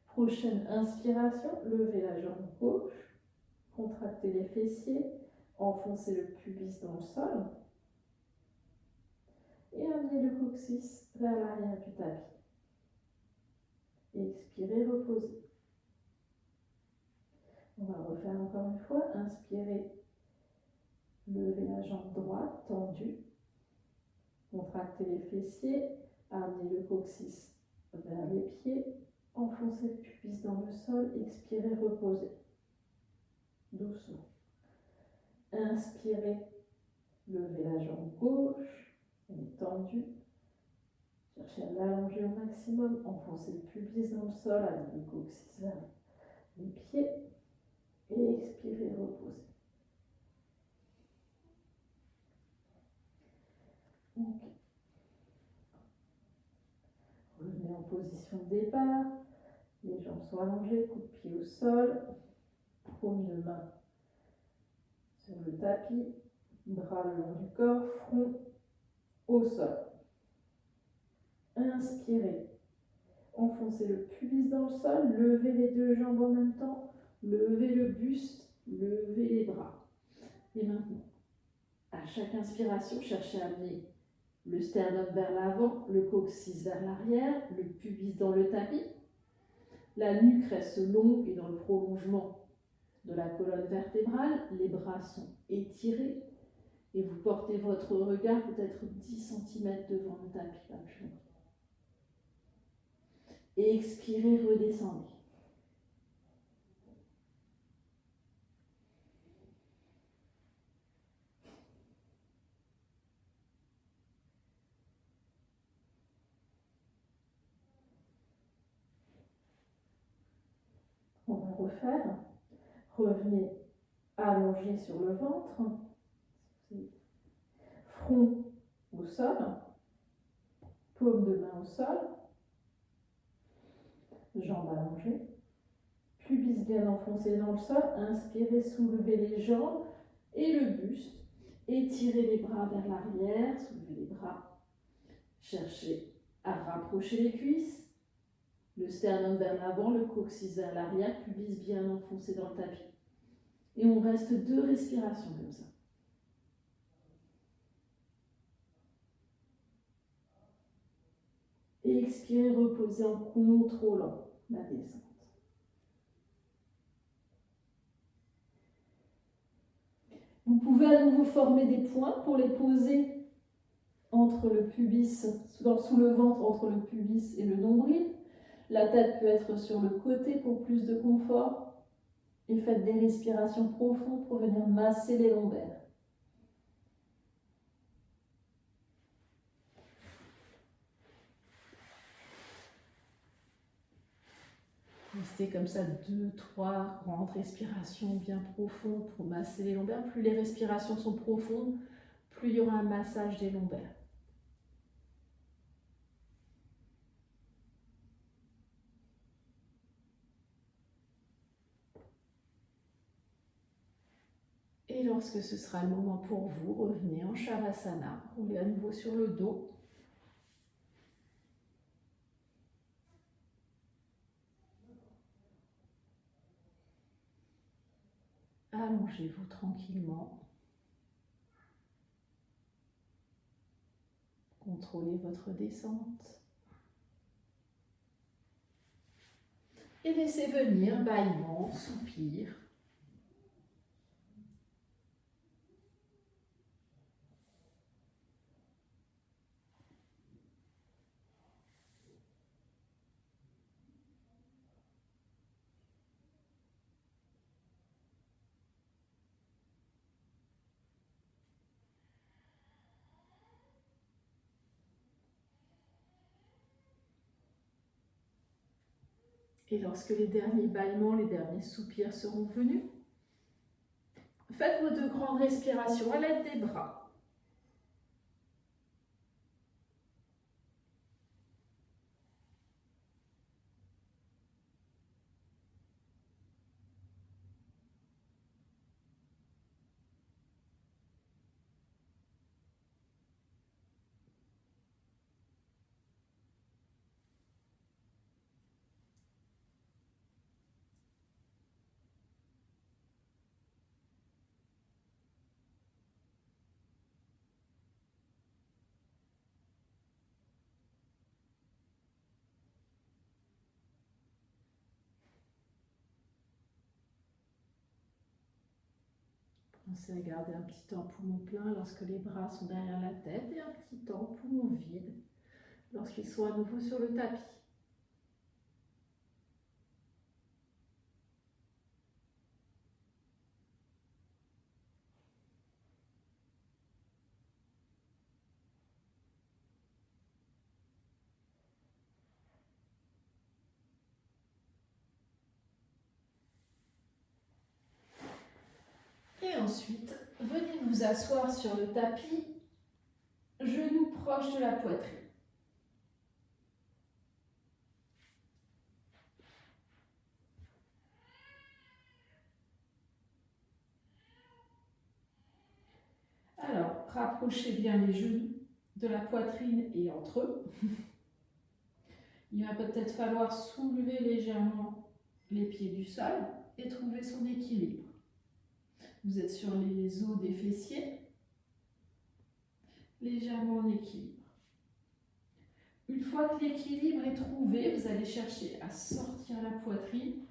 Prochaine inspiration, levez la jambe gauche, contractez les fessiers, enfoncez le pubis dans le sol et amenez le coccyx vers l'arrière du tapis. Expirez, reposez. On va refaire encore une fois. Inspirez, levez la jambe droite, tendue, contractez les fessiers, amenez le coccyx vers les pieds, enfoncez le pubis dans le sol, expirez, reposez. Doucement. Inspirez, levez la jambe gauche, elle est tendue. Cherchez à l'allonger au maximum, enfoncez le pubis dans le sol, amenez le coccyx vers les pieds et expirez, reposez. Ok. Revenez en position de départ, les jambes sont allongées, coup de pied au sol, paume de main sur le tapis, bras le long du corps, front au sol. Inspirez, enfoncez le pubis dans le sol, levez les 2 jambes en même temps, levez le buste, levez les bras. Et maintenant, à chaque inspiration, cherchez à amener le sternum vers l'avant, le coccyx vers l'arrière, le pubis dans le tapis. La nuque reste longue et dans le prolongement de la colonne vertébrale. Les bras sont étirés et vous portez votre regard peut-être 10 cm devant le tapis, pas plus loin. Et expirez, redescendez. On va refaire. Revenez allongé sur le ventre. Front au sol. Paume de main au sol. Jambes allongées. Pubis bien enfoncé dans le sol. Inspirez, soulevez les jambes et le buste. Étirez les bras vers l'arrière. Soulevez les bras. Cherchez à rapprocher les cuisses. Le sternum vers l'avant, le coccyx vers l'arrière, pubis bien enfoncé dans le tapis. Et on reste 2 respirations comme ça. Et expirez, reposez en contrôlant la descente. Vous pouvez à nouveau former des points pour les poser entre le pubis, sous le ventre, entre le pubis et le nombril. La tête peut être sur le côté pour plus de confort. Et faites des respirations profondes pour venir masser les lombaires. Restez comme ça 2-3 grandes respirations bien profondes pour masser les lombaires. Plus les respirations sont profondes, plus il y aura un massage des lombaires. Et lorsque ce sera le moment pour vous, revenez en Shavasana, roulez à nouveau sur le dos. Allongez-vous tranquillement. Contrôlez votre descente. Et laissez venir bâillements, soupirs. Et lorsque les derniers bâillements, les derniers soupirs seront venus, faites vos 2 grandes respirations à l'aide des bras. Pensez à garder un petit temps poumon plein lorsque les bras sont derrière la tête et un petit temps poumon vide lorsqu'ils sont à nouveau sur le tapis. Et ensuite, venez vous asseoir sur le tapis, genoux proches de la poitrine. Alors, rapprochez bien les genoux de la poitrine et entre eux. Il va peut-être falloir soulever légèrement les pieds du sol et trouver son équilibre. Vous êtes sur les os des fessiers, légèrement en équilibre. Une fois que l'équilibre est trouvé, vous allez chercher à sortir la poitrine,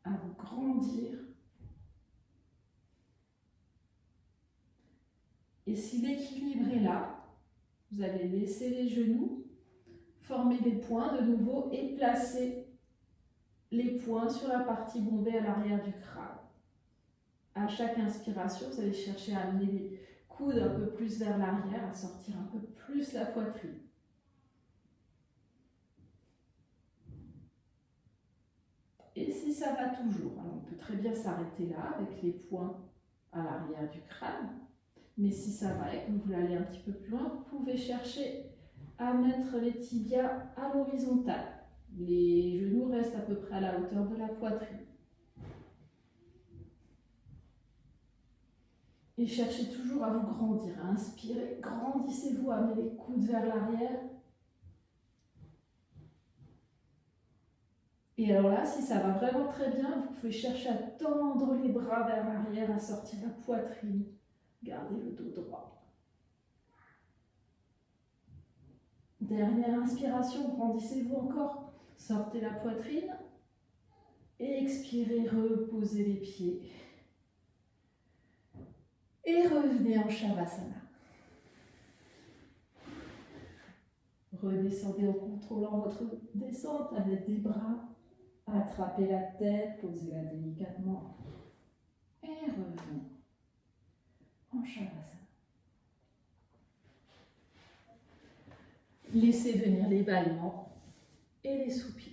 à vous grandir. Et si l'équilibre est là, vous allez laisser les genoux, former les poings de nouveau et placer les poings sur la partie bombée à l'arrière du crâne. À chaque inspiration, vous allez chercher à amener les coudes un peu plus vers l'arrière, à sortir un peu plus la poitrine. Et si ça va toujours, alors on peut très bien s'arrêter là avec les poings à l'arrière du crâne. Mais si ça va et que vous voulez aller un petit peu plus loin, vous pouvez chercher à mettre les tibias à l'horizontale. Les genoux restent à peu près à la hauteur de la poitrine. Et cherchez toujours à vous grandir, à inspirer. Grandissez-vous, amenez les coudes vers l'arrière. Et alors là, si ça va vraiment très bien, vous pouvez chercher à tendre les bras vers l'arrière, à sortir la poitrine. Gardez le dos droit. Dernière inspiration, grandissez-vous encore. Sortez la poitrine. Et expirez, reposez les pieds. Et revenez en Shavasana. Redescendez en contrôlant votre descente à l'aide des bras. Attrapez la tête, posez-la délicatement. Et revenez en Shavasana. Laissez venir les bâillements et les soupirs.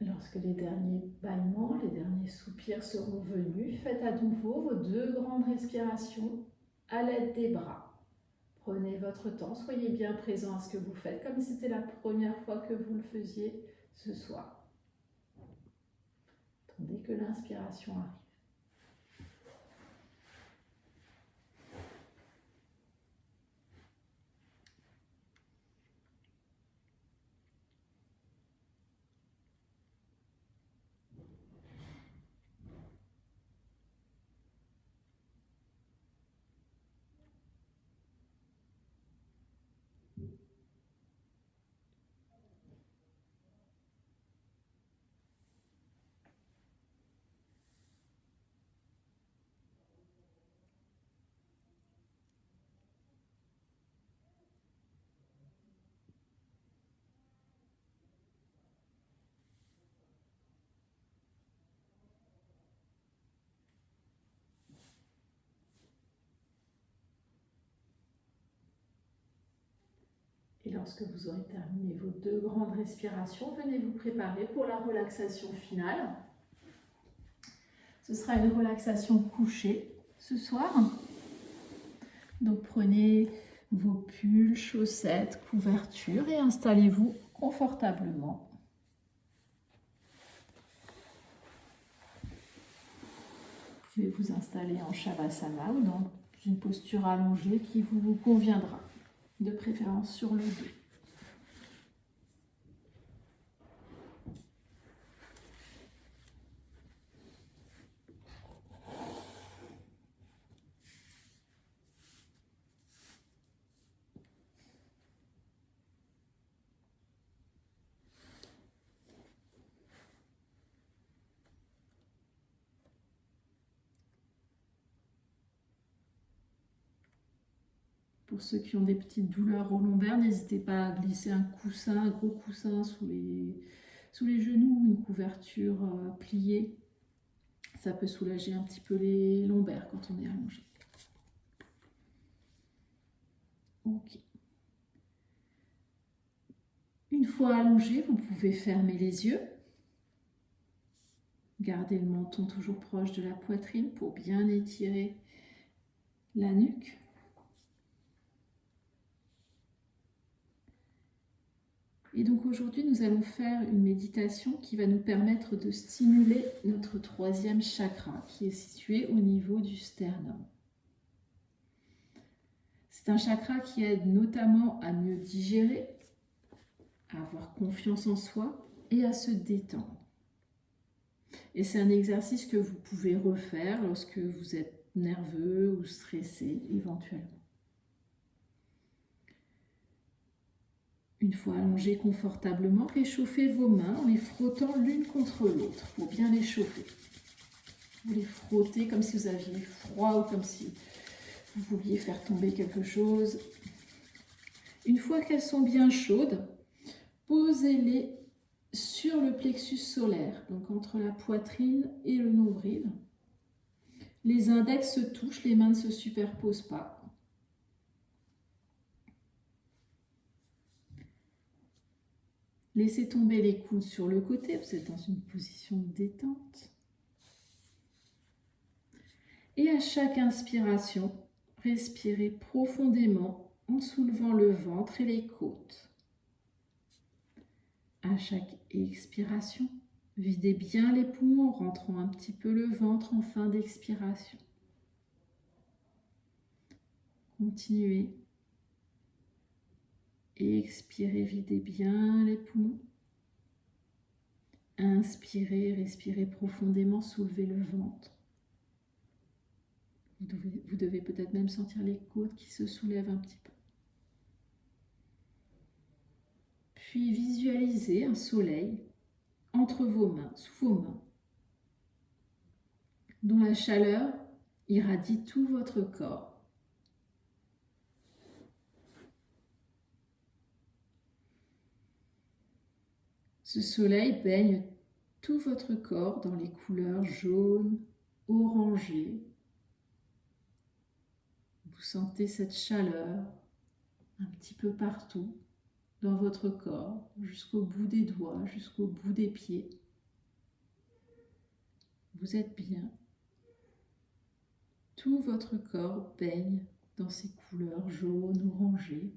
Lorsque les derniers bâillements, les derniers soupirs seront venus, faites à nouveau vos 2 grandes respirations à l'aide des bras. Prenez votre temps, soyez bien présent à ce que vous faites, comme si c'était la première fois que vous le faisiez ce soir. Attendez que l'inspiration arrive. Et lorsque vous aurez terminé vos 2 grandes respirations, venez vous préparer pour la relaxation finale. Ce sera une relaxation couchée ce soir. Donc prenez vos pulls, chaussettes, couvertures et installez-vous confortablement. Vous pouvez vous installer en Shavasana ou dans une posture allongée qui vous conviendra, de préférence sur le dos. Pour ceux qui ont des petites douleurs au lombaire, n'hésitez pas à glisser un coussin, un gros coussin sous les genoux, une couverture pliée. Ça peut soulager un petit peu les lombaires quand on est allongé. Ok. Une fois allongé, vous pouvez fermer les yeux. Gardez le menton toujours proche de la poitrine pour bien étirer la nuque. Et donc aujourd'hui, nous allons faire une méditation qui va nous permettre de stimuler notre 3e chakra qui est situé au niveau du sternum. C'est un chakra qui aide notamment à mieux digérer, à avoir confiance en soi et à se détendre. Et c'est un exercice que vous pouvez refaire lorsque vous êtes nerveux ou stressé éventuellement. Une fois allongé confortablement, réchauffez vos mains en les frottant l'une contre l'autre pour bien les chauffer. Vous les frottez comme si vous aviez froid ou comme si vous vouliez faire tomber quelque chose. Une fois qu'elles sont bien chaudes, posez-les sur le plexus solaire, donc entre la poitrine et le nombril. Les index se touchent, les mains ne se superposent pas. Laissez tomber les coudes sur le côté, vous êtes dans une position de détente. Et à chaque inspiration, respirez profondément en soulevant le ventre et les côtes. À chaque expiration, Videz bien les poumons en rentrant un petit peu le ventre en fin d'expiration. Continuez. Expirez, videz bien les poumons. Inspirez, respirez profondément, soulevez le ventre. Vous devez peut-être même sentir les côtes qui se soulèvent un petit peu. Puis visualisez un soleil entre vos mains, sous vos mains, dont la chaleur irradie tout votre corps. Ce soleil baigne tout votre corps dans les couleurs jaune, orangées. Vous sentez cette chaleur un petit peu partout dans votre corps, jusqu'au bout des doigts, jusqu'au bout des pieds. Vous êtes bien. Tout votre corps baigne dans ces couleurs jaunes, orangées.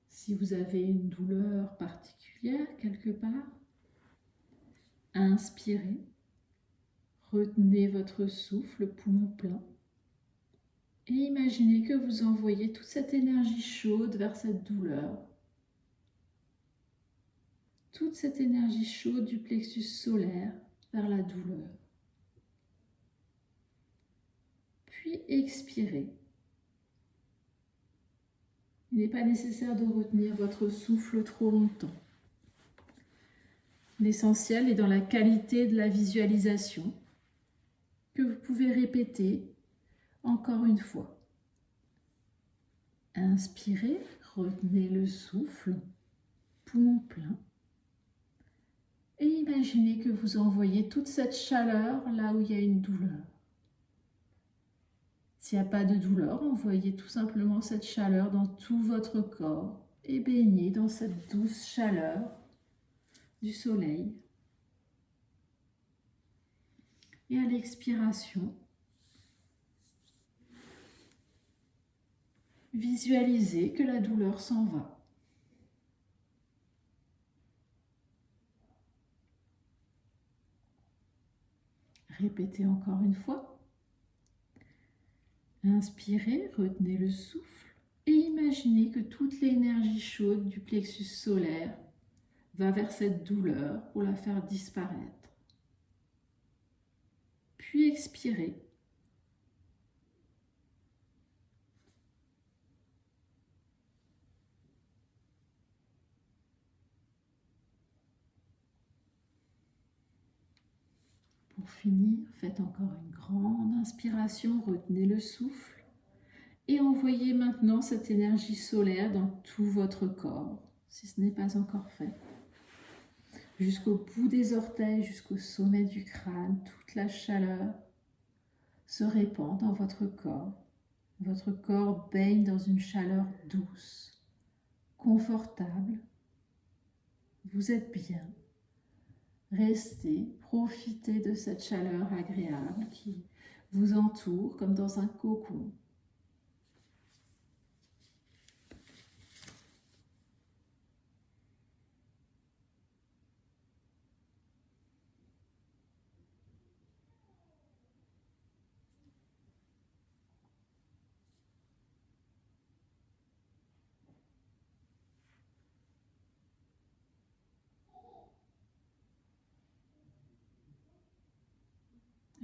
Si vous avez une douleur particulière quelque part, inspirez, retenez votre souffle, poumon plein, et imaginez que vous envoyez toute cette énergie chaude vers cette douleur. Toute cette énergie chaude du plexus solaire vers la douleur. Puis expirez. Il n'est pas nécessaire de retenir votre souffle trop longtemps. L'essentiel est dans la qualité de la visualisation que vous pouvez répéter encore une fois. Inspirez, retenez le souffle, poumon plein. Et imaginez que vous envoyez toute cette chaleur là où il y a une douleur. S'il n'y a pas de douleur, envoyez tout simplement cette chaleur dans tout votre corps et baignez dans cette douce chaleur du soleil. Et à l'expiration, visualisez que la douleur s'en va. Répétez encore une fois. Inspirez, retenez le souffle et imaginez que toute l'énergie chaude du plexus solaire va vers cette douleur pour la faire disparaître. Puis expirez. Pour finir, faites encore une grande inspiration, retenez le souffle et envoyez maintenant cette énergie solaire dans tout votre corps, si ce n'est pas encore fait. Jusqu'au bout des orteils, jusqu'au sommet du crâne, toute la chaleur se répand dans votre corps. Votre corps baigne dans une chaleur douce, confortable. Vous êtes bien. Restez, profitez de cette chaleur agréable qui vous entoure comme dans un cocon.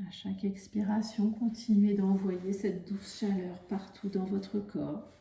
À chaque expiration, continuez d'envoyer cette douce chaleur partout dans votre corps.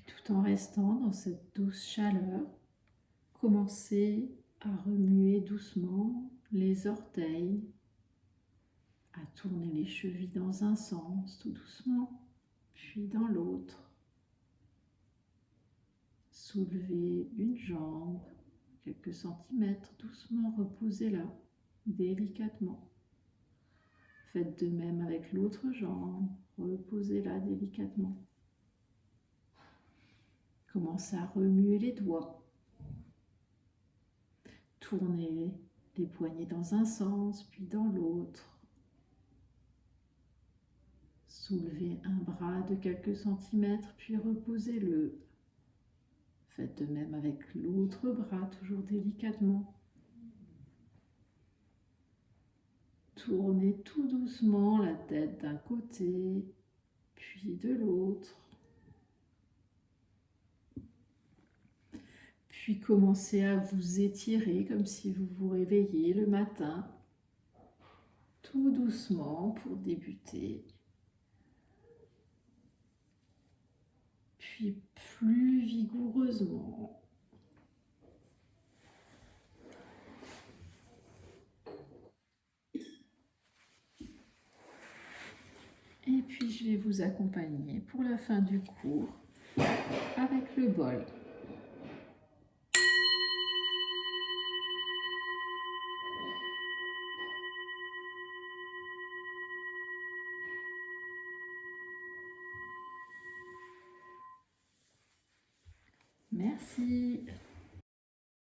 Puis tout en restant dans cette douce chaleur, commencez à remuer doucement les orteils, à tourner les chevilles dans un sens tout doucement, puis dans l'autre. Soulevez une jambe, quelques centimètres, doucement, reposez-la délicatement. Faites de même avec l'autre jambe, reposez-la délicatement. Commencez à remuer les doigts. Tournez les poignets dans un sens, puis dans l'autre. Soulevez un bras de quelques centimètres, puis reposez-le. Faites de même avec l'autre bras, toujours délicatement. Tournez tout doucement la tête d'un côté, puis de l'autre. Puis commencez à vous étirer comme si vous vous réveilliez le matin, tout doucement pour débuter. Puis plus vigoureusement. Et puis je vais vous accompagner pour la fin du cours avec le bol. Merci.